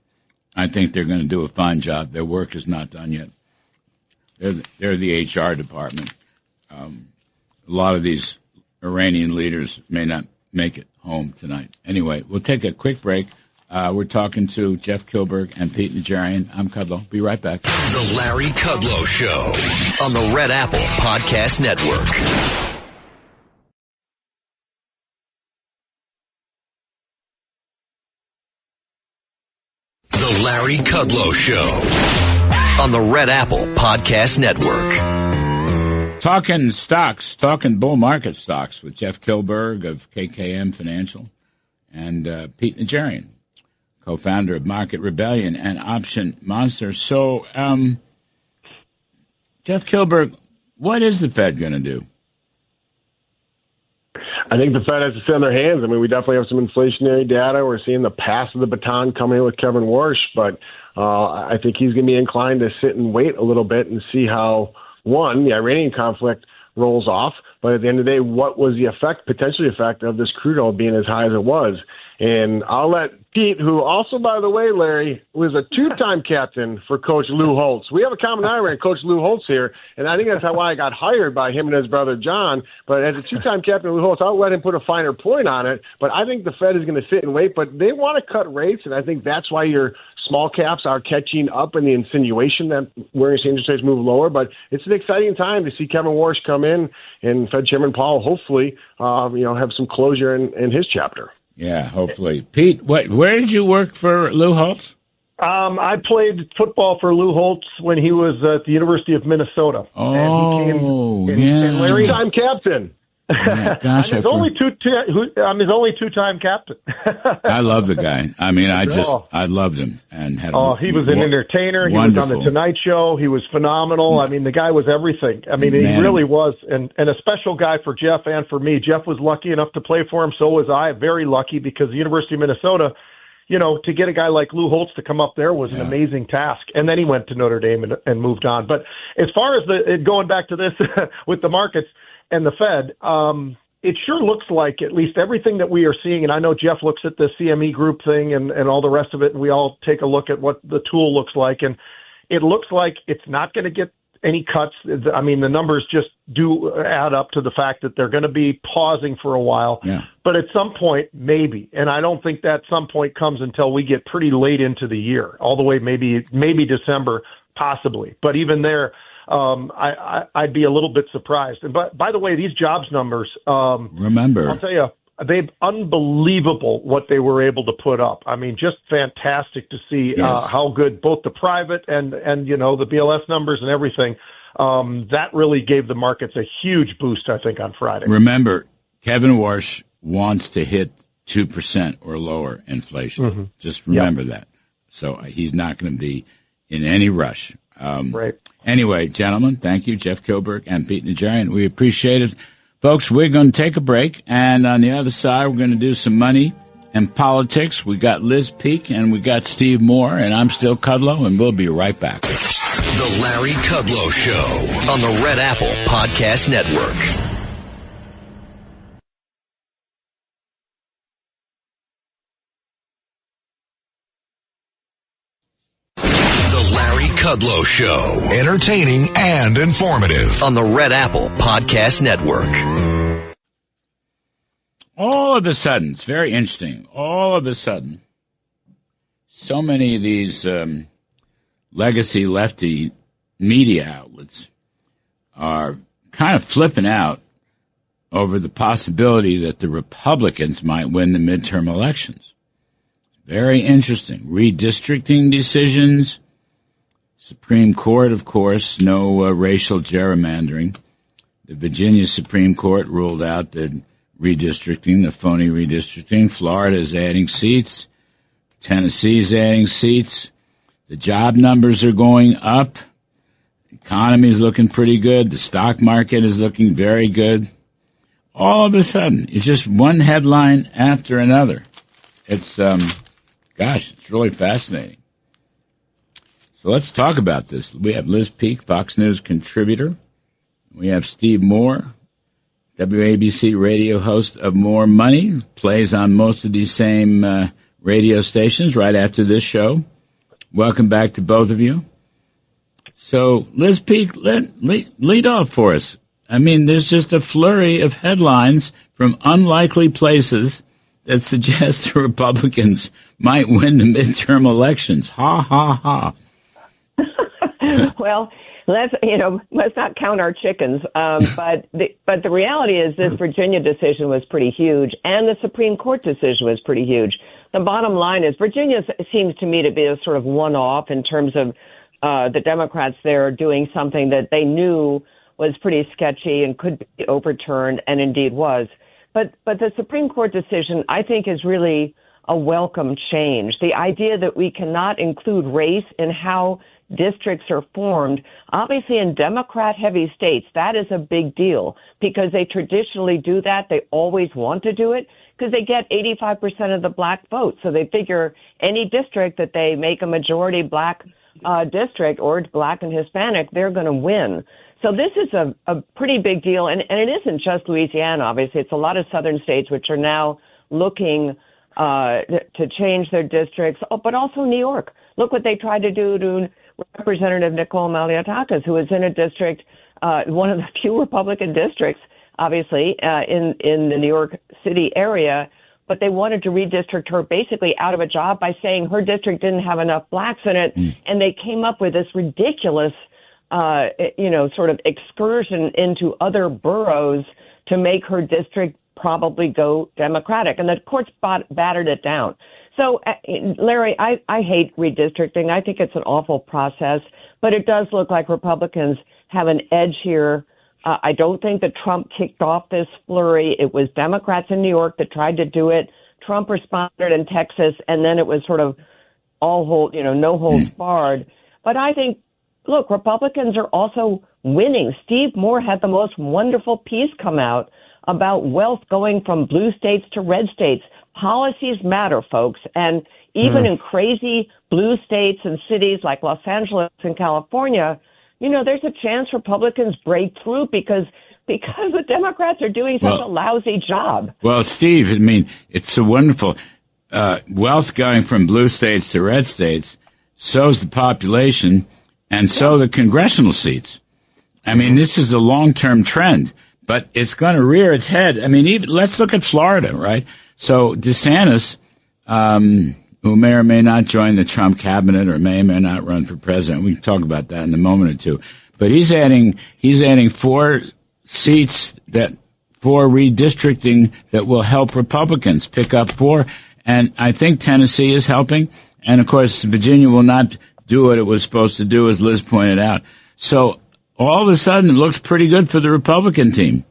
I think they're going to do a fine job. Their work is not done yet. They're the HR department. A lot of these Iranian leaders may not make it home tonight. Anyway, we'll take a quick break. We're talking to Jeff Kilburg and Pete Najarian. I'm Kudlow. Be right back. The Larry Kudlow Show on the Red Apple Podcast Network. The Larry Kudlow Show on the Red Apple Podcast Network. Talking stocks, talking bull market stocks with Jeff Kilburg of KKM Financial and Pete Najarian, co-founder of Market Rebellion and Option Monster. So, Jeff Kilburg, what is the Fed going to do? I think the Fed has to sit on their hands. I mean, we definitely have some inflationary data. We're seeing the pass of the baton coming in with Kevin Warsh, but I think he's going to be inclined to sit and wait a little bit and see how, one, the Iranian conflict rolls off, but at the end of the day, what was the potential effect of this crude oil being as high as it was? And I'll let Pete, who also, by the way, Larry, was a two-time captain for Coach Lou Holtz. We have a common Iran, Coach Lou Holtz here, and I think that's why I got hired by him and his brother John. But as a two-time captain, Lou Holtz, I'll let him put a finer point on it. But I think the Fed is going to sit and wait, but they want to cut rates, and I think that's why your small caps are catching up in the insinuation that we're going to see interest rates move lower. But it's an exciting time to see Kevin Warsh come in and Fed Chairman Powell hopefully have some closure in his chapter. Yeah, hopefully. Pete, where did you work for Lou Holtz? I played football for Lou Holtz when he was at the University of Minnesota. Oh, and Larry, time captain. Yeah, gosh, I'm his only two-time captain. I love the guy. I mean, I loved him and had. He was an entertainer. He was on the Tonight Show. He was phenomenal. I mean, the guy was everything. I mean, he really was, and a special guy for Jeff and for me. Jeff was lucky enough to play for him. So was I. Very lucky because the University of Minnesota, to get a guy like Lou Holtz to come up there was an amazing task. And then he went to Notre Dame and moved on. But as far as going back to this with the markets and the Fed, it sure looks like at least everything that we are seeing, and I know Jeff looks at the CME group thing and all the rest of it, and we all take a look at what the tool looks like, and it looks like it's not going to get any cuts. I mean, the numbers just do add up to the fact that they're going to be pausing for a while. Yeah. But at some point, maybe. And I don't think that some point comes until we get pretty late into the year, all the way maybe December, possibly. But even there, I'd be a little bit surprised. And by the way, these jobs numbers, remember, I'll tell you, they're unbelievable what they were able to put up. I mean, just fantastic to see how good both the private and the BLS numbers and everything. That really gave the markets a huge boost, I think, on Friday. Remember, Kevin Warsh wants to hit 2% or lower inflation. Mm-hmm. Just remember that. So he's not going to be in any rush. Right. Anyway, gentlemen, thank you, Jeff Kilburg and Pete Najarian. We appreciate it. Folks, we're going to take a break, and on the other side, we're going to do some money and politics. We got Liz Peek, and we got Steve Moore, and I'm still Kudlow, and we'll be right back. The Larry Kudlow Show on the Red Apple Podcast Network. Kudlow Show. Entertaining and informative on the Red Apple Podcast Network. All of a sudden, it's very interesting. All of a sudden, so many of these legacy lefty media outlets are kind of flipping out over the possibility that the Republicans might win the midterm elections. Very interesting. Redistricting decisions. Supreme Court, of course, no racial gerrymandering. The Virginia Supreme Court ruled out the redistricting, the phony redistricting. Florida is adding seats. Tennessee is adding seats. The job numbers are going up. The economy is looking pretty good. The stock market is looking very good. All of a sudden, it's just one headline after another. It's, it's really fascinating. So let's talk about this. We have Liz Peek, Fox News contributor. We have Steve Moore, WABC radio host of More Money, plays on most of these same radio stations right after this show. Welcome back to both of you. So, Liz Peek, lead off for us. I mean, there's just a flurry of headlines from unlikely places that suggest the Republicans might win the midterm elections. Ha, ha, ha. Well, let's not count our chickens. But the reality is this Virginia decision was pretty huge, and the Supreme Court decision was pretty huge. The bottom line is Virginia seems to me to be a sort of one-off in terms of the Democrats there doing something that they knew was pretty sketchy and could be overturned, and indeed was. But the Supreme Court decision, I think, is really a welcome change. The idea that we cannot include race in how districts are formed, obviously in Democrat-heavy states, that is a big deal because they traditionally do that. They always want to do it because they get 85% of the black vote. So they figure any district that they make a majority black district or black and Hispanic, they're going to win. So this is a pretty big deal. And it isn't just Louisiana, obviously. It's a lot of southern states which are now looking to change their districts, but also New York. Look what they tried to do to Representative Nicole Maliotakis, who is in a district, one of the few Republican districts, obviously, in the New York City area, but they wanted to redistrict her basically out of a job by saying her district didn't have enough blacks in it, and they came up with this ridiculous, sort of excursion into other boroughs to make her district probably go Democratic, and the courts battered it down. So, Larry, I hate redistricting. I think it's an awful process, but it does look like Republicans have an edge here. I don't think that Trump kicked off this flurry. It was Democrats in New York that tried to do it. Trump responded in Texas, and then it was sort of no holds barred. But I think, look, Republicans are also winning. Steve Moore had the most wonderful piece come out about wealth going from blue states to red states. Policies matter, folks. And even in crazy blue states and cities like Los Angeles and California, there's a chance Republicans break through because the Democrats are doing such a lousy job. Well, Steve, I mean, it's so wonderful. Wealth going from blue states to red states so's the population and so the congressional seats. I mean, this is a long-term trend, but it's going to rear its head. I mean, let's look at Florida, right? So DeSantis, who may or may not join the Trump cabinet or may or may not run for president. We can talk about that in a moment or two. But he's adding 4 seats for redistricting that will help Republicans pick up 4. And I think Tennessee is helping. And, of course, Virginia will not do what it was supposed to do, as Liz pointed out. So all of a sudden, it looks pretty good for the Republican team.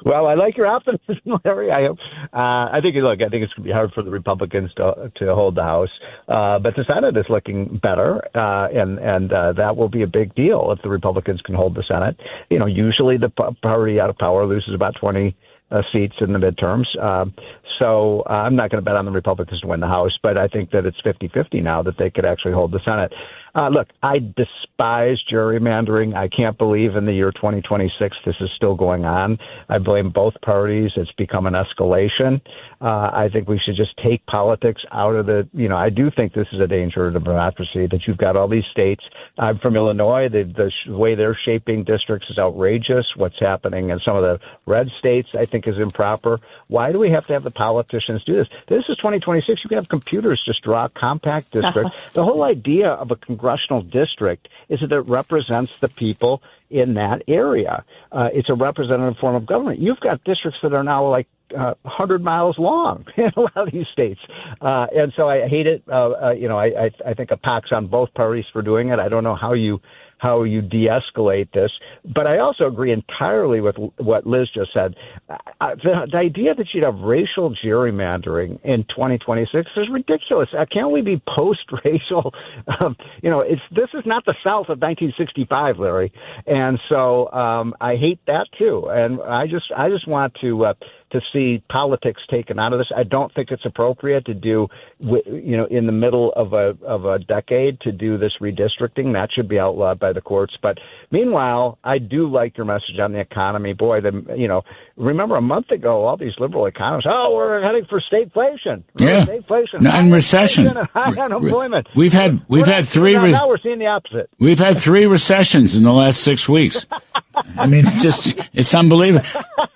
Well, I like your optimism, Larry. I think it's going to be hard for the Republicans to hold the House, but the Senate is looking better, and that will be a big deal if the Republicans can hold the Senate. You know, usually the party out of power loses about 20 seats in the midterms. So I'm not going to bet on the Republicans to win the House, but I think that it's 50-50 now that they could actually hold the Senate. Look, I despise gerrymandering. I can't believe in the year 2026 this is still going on. I blame both parties. It's become an escalation. I think we should just take politics out of I do think this is a danger to democracy, that you've got all these states. I'm from Illinois. The way they're shaping districts is outrageous. What's happening in some of the red states, I think, is improper. Why do we have to have the politicians do this? This is 2026. You can have computers just draw compact districts. The whole idea of a congressional district is that it represents the people in that area. It's a representative form of government. You've got districts that are now like 100 miles long in a lot of these states. And so I hate it. I think a pox on both parties for doing it. I don't know how you de-escalate this. But I also agree entirely with what Liz just said. The idea that you'd have racial gerrymandering in 2026 is ridiculous. Can't we be post-racial? This is not the South of 1965, Larry. And so I hate that too. And I just want to see politics taken out of this. I don't think it's appropriate to do, in the middle of a decade to do this redistricting. That should be outlawed by the courts. But meanwhile, I do like your message on the economy. Boy, remember a month ago, all these liberal economists, we're heading for stagflation. Yeah. Stagflation. And recession. High unemployment. We've had 3. Now we're seeing the opposite. We've had 3 recessions in the last 6 weeks. I mean, it's unbelievable.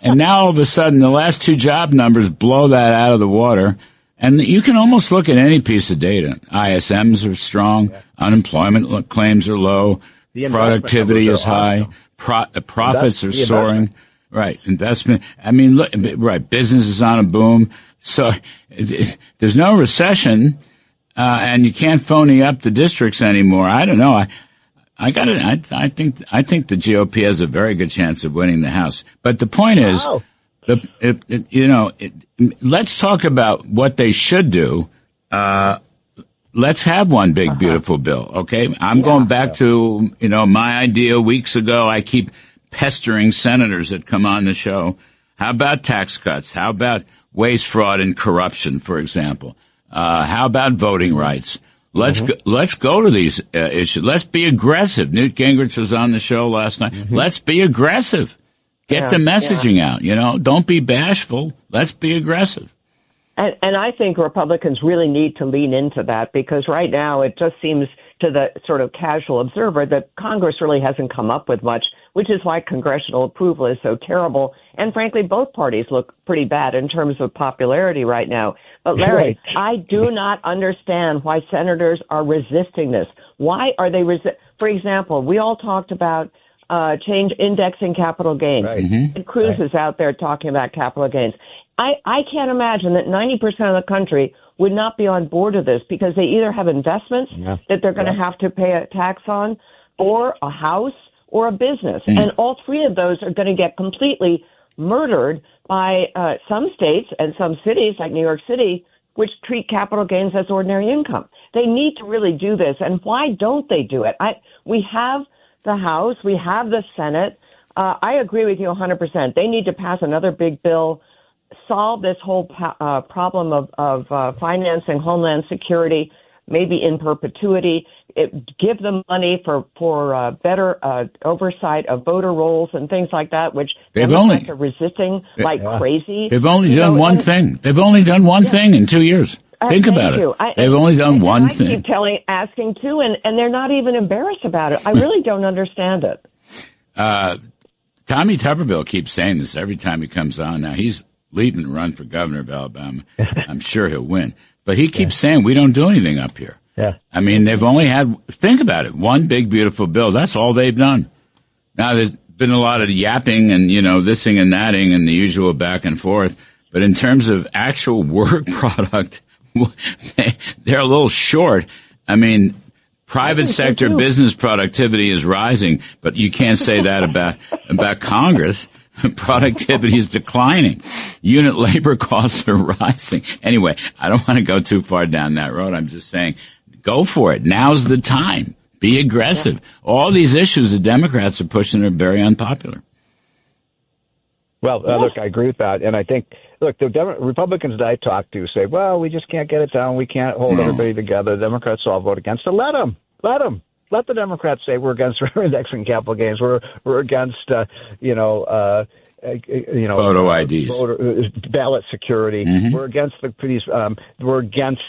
And now all of a sudden, the last 2 job numbers blow that out of the water. And you can almost look at any piece of data. ISMs are strong. Yeah. Unemployment claims are low. Productivity is high. Profits are soaring. Right. Investment. I mean, look, right. Business is on a boom. So there's no recession, and you can't phony up the districts anymore. I don't know. I think the GOP has a very good chance of winning the House. But the point is, let's talk about what they should do. Let's have one big, beautiful bill. Okay. I'm going back to, my idea weeks ago. I keep pestering senators that come on the show. How about tax cuts? How about waste, fraud, and corruption, for example? How about voting rights? Let's go to these issues. Let's be aggressive. Newt Gingrich was on the show last night. Let's be aggressive. Get the messaging out. Don't be bashful. Let's be aggressive. And I think Republicans really need to lean into that, because right now it just seems to the sort of casual observer that Congress really hasn't come up with much, which is why congressional approval is so terrible. And frankly, both parties look pretty bad in terms of popularity right now. But Larry, I do not understand why senators are resisting this. Why are they For example, we all talked about change indexing capital gains. Right. And Cruz is out there talking about capital gains. I can't imagine that 90% of the country would not be on board with this, because they either have investments that they're going to have to pay a tax on, or a house, or a business. And all 3 of those are going to get completely murdered by some states and some cities like New York City, which treat capital gains as ordinary income. They need to really do this. And why don't they do it? We have the House. We have the Senate. I agree with you 100%. They need to pass another big bill, solve this whole problem of financing Homeland Security, maybe in perpetuity. Give them money for better oversight of voter rolls and things like that, which Democrats are resisting like crazy. They've only done one thing. They've only done one thing in 2 years. Think about it. They've only done one thing. I keep asking too, and they're not even embarrassed about it. I really don't understand it. Tommy Tuberville keeps saying this every time he comes on. Now, he's leading to run for governor of Alabama. I'm sure he'll win. But he keeps saying we don't do anything up here. Yeah. I mean, they've only had, think about it, one big, beautiful bill. That's all they've done. Now, there's been a lot of yapping and, thising and thatting and the usual back and forth. But in terms of actual work product, they're a little short. I mean, private sector business productivity is rising, but you can't say that about Congress. Productivity is declining. Unit labor costs are rising. Anyway, I don't want to go too far down that road. I'm just saying, go for it. Now's the time. Be aggressive. All these issues the Democrats are pushing are very unpopular. Well, look, I agree with that. And I think, look, the Republicans that I talk to say, well, we just can't get it done. We can't hold everybody together. The Democrats all vote against it. Let them. Let the Democrats say we're against indexing capital gains. We're against, photo IDs, ballot security. Mm-hmm. We're against the police. We're against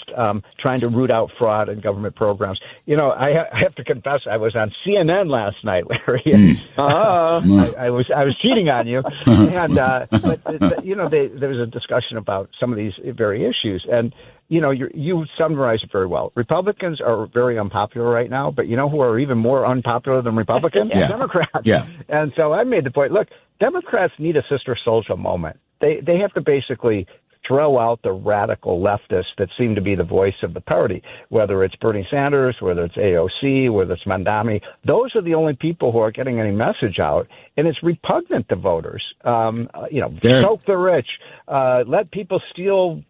trying to root out fraud in government programs. I have to confess, I was on CNN last night, Larry. I was cheating on you, and but there was a discussion about some of these very issues, and. You summarized it very well. Republicans are very unpopular right now, but you know who are even more unpopular than Republicans? Yeah. Democrats. Yeah. And so I made the point, look, Democrats need a Sister Souljah moment. They have to basically throw out the radical leftists that seem to be the voice of the party, whether it's Bernie Sanders, whether it's AOC, whether it's Mandami. Those are the only people who are getting any message out, and it's repugnant to voters. Soak the rich, let people steal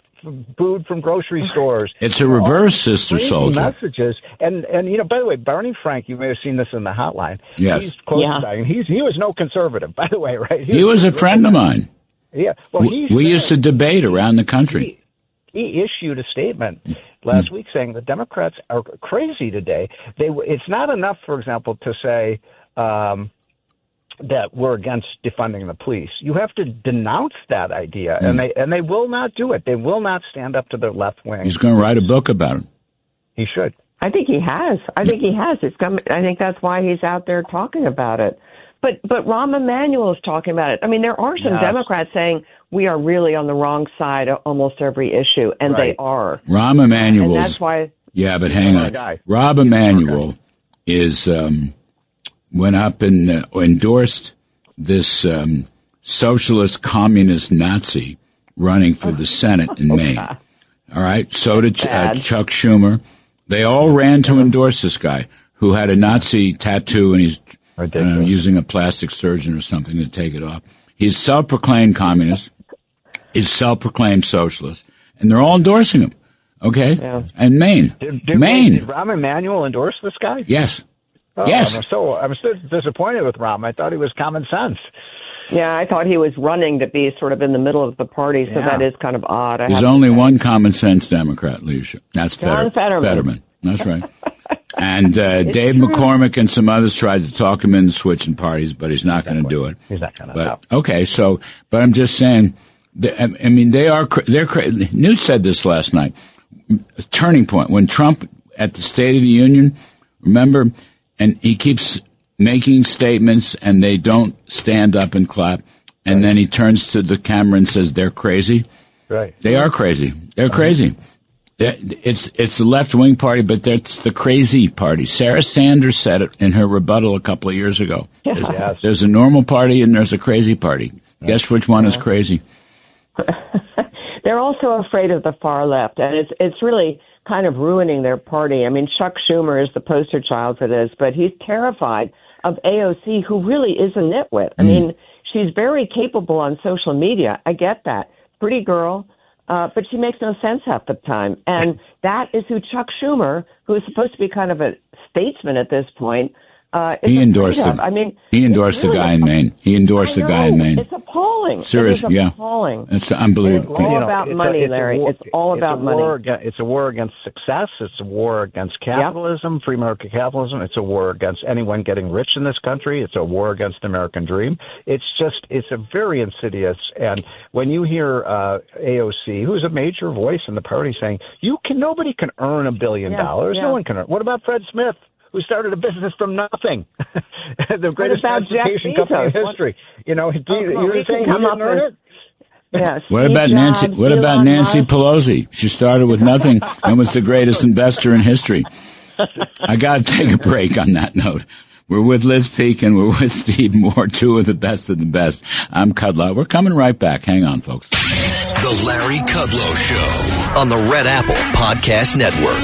food from grocery stores. It's a reverse Sister Souljah. Messages. And by the way, Barney Frank, you may have seen this in the hotline. Yes. He's close to dying. He was no conservative, by the way, right? He was a friend of mine. Yeah. Well, we used to debate around the country. He issued a statement last week saying the Democrats are crazy today. It's not enough, for example, to say that we're against defunding the police. You have to denounce that idea, and they will not do it. They will not stand up to their left wing. He's going to write a book about it. He should. I think he has. I think that's why he's out there talking about it. But Rahm Emanuel is talking about it. I mean, there are some Democrats saying we are really on the wrong side of almost every issue, and they are. Rahm Emanuel. And that's why. Yeah, but hang on. Rahm Emanuel is. Went up and endorsed this socialist communist Nazi running for the Senate in Maine. All right. So did Chuck Schumer. They all ran to endorse this guy who had a Nazi tattoo, and he's using a plastic surgeon or something to take it off. He's self-proclaimed communist. He's self-proclaimed socialist. And they're all endorsing him. Okay? Yeah. And Maine. Did Rahm Emanuel endorse this guy? Yes. Oh, yes. I'm so disappointed with Rahm. I thought he was common sense. Yeah, I thought he was running to be sort of in the middle of the party, so that is kind of odd. There's only one common sense Democrat leadership. That's Fetterman. That's right. And Dave McCormick and some others tried to talk him into switching parties, but he's not going to do it. He's not going to. But okay, but I'm just saying. I mean, they're. Newt said this last night. Turning point when Trump at the State of the Union. Remember. And he keeps making statements, and they don't stand up and clap. And then he turns to the camera and says, they're crazy. Right. They are crazy. They're crazy. It's the left-wing party, but that's the crazy party. Sarah Sanders said it in her rebuttal a couple of years ago. Yes. There's a normal party, and there's a crazy party. Guess which one is crazy? They're also afraid of the far left, and it's really kind of ruining their party. I mean, Chuck Schumer is the poster child for this, but he's terrified of AOC, who really is a nitwit. I mean, she's very capable on social media. I get that. Pretty girl, but she makes no sense half the time. And that is who Chuck Schumer, who is supposed to be kind of a statesman at this point, He endorsed him. I mean, he endorsed the guy in Maine. He endorsed the guy in Maine. It's appalling. Seriously, it is appalling. It's unbelievable. It's all about money, Larry. It's all about money. It's a war against success. It's a war against capitalism, free market capitalism. It's a war against anyone getting rich in this country. It's a war against the American dream. It's a very insidious. And when you hear AOC, who's a major voice in the party, saying nobody can earn $1 billion. No one can earn. What about Fred Smith, who started a business from nothing? The greatest transportation company in history. You're saying he didn't earn it? Yes. What about Nancy? What about Nancy Pelosi? She started with nothing and was the greatest investor in history. I got to take a break on that note. We're with Liz Peek and we're with Steve Moore, two of the best. I'm Kudlow. We're coming right back. Hang on, folks. The Larry Kudlow Show on the Red Apple Podcast Network.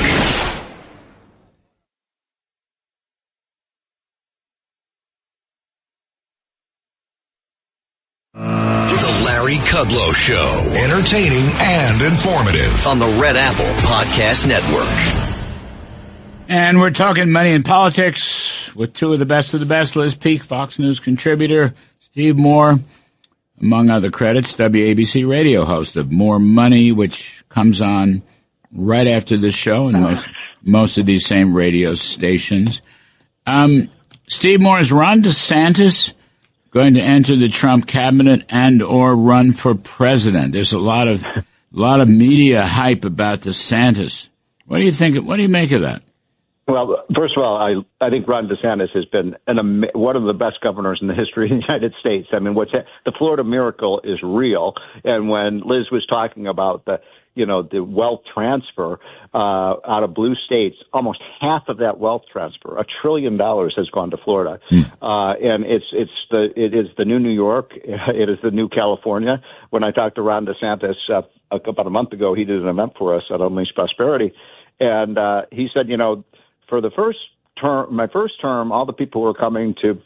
The Larry Kudlow Show. Entertaining and informative on the Red Apple Podcast Network. And we're talking money and politics with two of the best. Liz Peek, Fox News contributor. Steve Moore, among other credits, WABC radio host of More Money, which comes on right after this show and most of these same radio stations. Steve Moore, is Ron DeSantis going to enter the Trump cabinet and or run for president? There's a lot of media hype about DeSantis. What do you think? What do you make of that? Well, first of all, I think Ron DeSantis has been one of the best governors in the history of the United States. I mean, the Florida miracle is real. And when Liz was talking about the wealth transfer out of blue states, almost half of that wealth transfer, $1 trillion, has gone to Florida. And it is the new New York. It is the new California. When I talked to Ron DeSantis about a month ago, he did an event for us at Unleash Prosperity, and he said, for the my first term, all the people who were coming to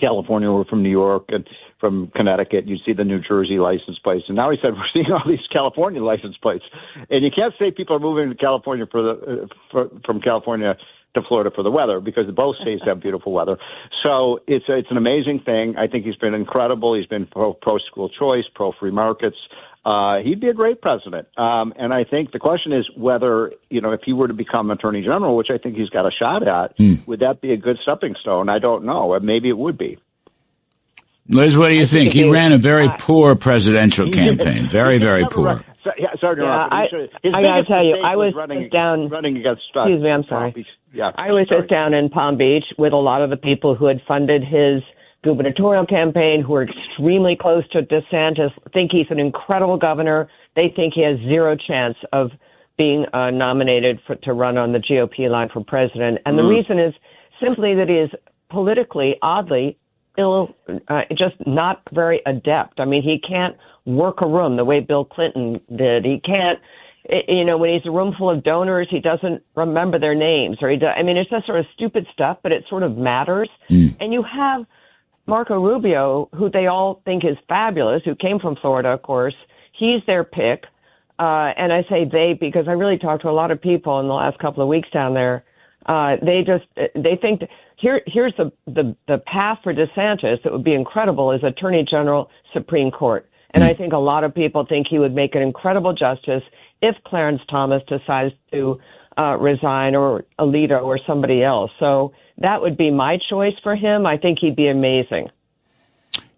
California were from New York and from Connecticut. You'd see the New Jersey license plates. And now he said, we're seeing all these California license plates. And you can't say people are moving to California from California to Florida for the weather, because both states have beautiful weather. So it's an amazing thing. I think he's been incredible. He's been pro-school choice, pro-free markets. He'd be a great president. And I think the question is whether, if he were to become attorney general, which I think he's got a shot at, would that be a good stepping stone? I don't know. Maybe it would be. Liz, what do you think? He ran a very poor presidential campaign. Very, very poor. Sorry to interrupt. I got to tell you, I was running against. Excuse me, I'm sorry. I was just down in Palm Beach with a lot of the people who had funded his gubernatorial campaign, who are extremely close to DeSantis, think he's an incredible governor. They think he has zero chance of being nominated to run on the GOP line for president. And the reason is simply that he is politically, oddly, just not very adept. I mean, he can't work a room the way Bill Clinton did. He can't, when he's a room full of donors, he doesn't remember their names. It's just sort of stupid stuff, but it sort of matters. And you have Marco Rubio, who they all think is fabulous, who came from Florida, of course. He's their pick. And I say they because I really talked to a lot of people in the last couple of weeks down there. They think here's the path for DeSantis that would be incredible is Attorney General, Supreme Court. And I think a lot of people think he would make an incredible justice if Clarence Thomas decides to resign, or Alito or somebody else. So that would be my choice for him. I think he'd be amazing.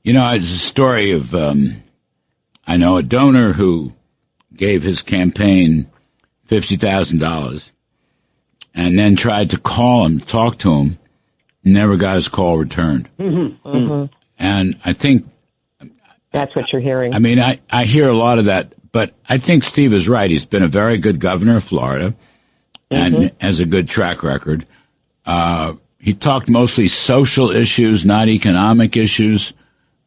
It's a story of, I know a donor who gave his campaign $50,000 and then tried to call him, talk to him, never got his call returned. And I think that's what you're hearing. I mean, I hear a lot of that, but I think Steve is right. He's been a very good governor of Florida and has a good track record. He talked mostly social issues, not economic issues,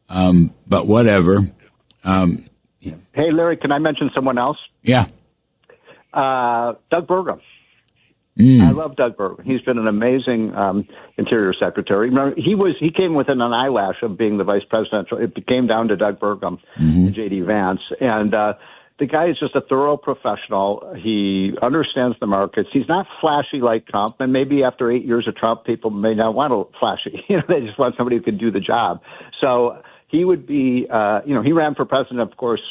but whatever. Hey, Larry, can I mention someone else? Yeah. Doug Burgum. I love Doug Burgum. He's been an amazing Interior Secretary. Remember, he came within an eyelash of being the vice presidential. It came down to Doug Burgum and J.D. Vance. And the guy is just a thorough professional. He understands the markets. He's not flashy like Trump, and maybe after 8 years of Trump, people may not want a flashy. They just want somebody who can do the job. So he would be, he ran for president, of course,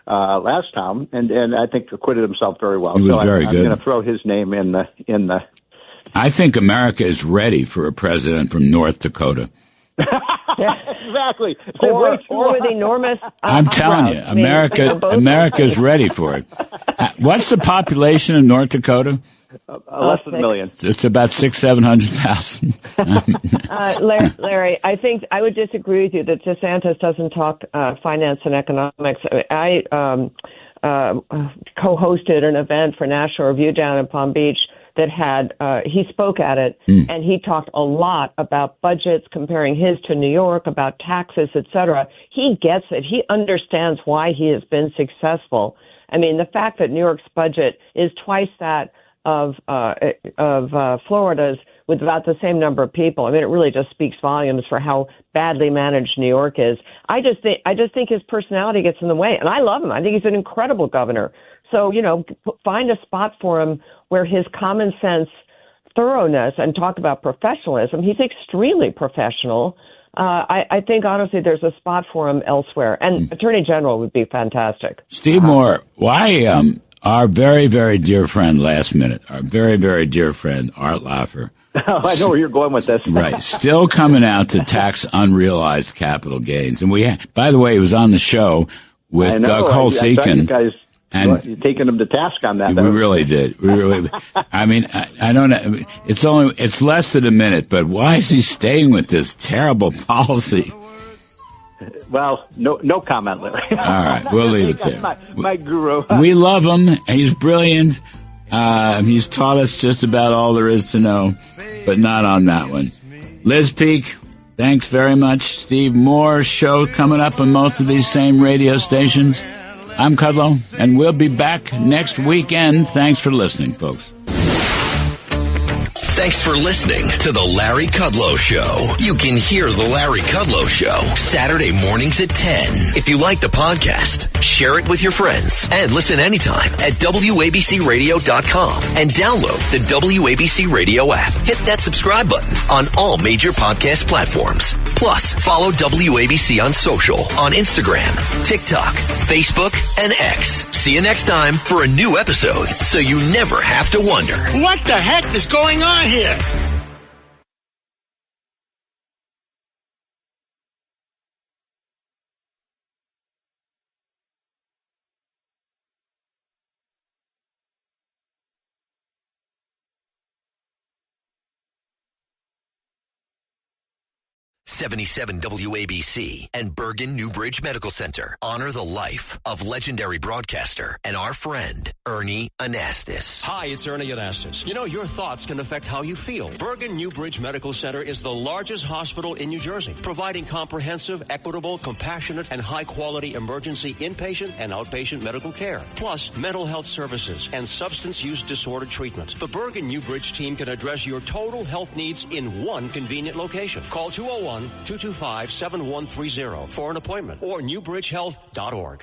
last time, and I think acquitted himself very well. He was very good. I'm going to throw his name in the. I think America is ready for a president from North Dakota. Exactly. Or with enormous. I'm telling you, America's ready for it. What's the population of North Dakota? Less than a million. It's about 700,000. Larry, I think I would disagree with you that DeSantis doesn't talk finance and economics. I co-hosted an event for National Review down in Palm Beach that had, he spoke at it, and he talked a lot about budgets, comparing his to New York, about taxes, et cetera. He gets it. He understands why he has been successful. I mean, the fact that New York's budget is twice that of Florida's with about the same number of people. I mean, it really just speaks volumes for how badly managed New York is. I just think his personality gets in the way, and I love him. I think he's an incredible governor. So, find a spot for him where his common sense, thoroughness, and talk about professionalism. He's extremely professional. I think, honestly, there's a spot for him elsewhere. And Attorney General would be fantastic. Steve Moore, why our very, very dear friend, last minute, our very, very dear friend, Art Laffer. I know where you're going with this. Right. Still coming out to tax unrealized capital gains. And by the way, he was on the show with Doug Holtz-Eakin. You're taking him to task on that. We really did. I mean, I don't know. It's less than a minute, but why is he staying with this terrible policy? Well, no comment, Larry. All right, we'll leave it there. My guru. We love him. He's brilliant. He's taught us just about all there is to know, but not on that one. Liz Peek, thanks very much. Steve Moore, show coming up on most of these same radio stations. I'm Kudlow, and we'll be back next weekend. Thanks for listening, folks. Thanks for listening to The Larry Kudlow Show. You can hear The Larry Kudlow Show Saturday mornings at 10. If you like the podcast, share it with your friends and listen anytime at WABCRadio.com and download the WABC Radio app. Hit that subscribe button on all major podcast platforms. Plus, follow WABC on social, on Instagram, TikTok, Facebook, and X. See you next time for a new episode so you never have to wonder, what the heck is going on here? .77 WABC and Bergen Newbridge Medical Center honor the life of legendary broadcaster and our friend, Ernie Anastas. Hi, it's Ernie Anastas. You know, your thoughts can affect how you feel. Bergen Newbridge Medical Center is the largest hospital in New Jersey, providing comprehensive, equitable, compassionate, and high-quality emergency inpatient and outpatient medical care, plus mental health services and substance use disorder treatment. The Bergen Newbridge team can address your total health needs in one convenient location. Call 201-225-7130 for an appointment or newbridgehealth.org.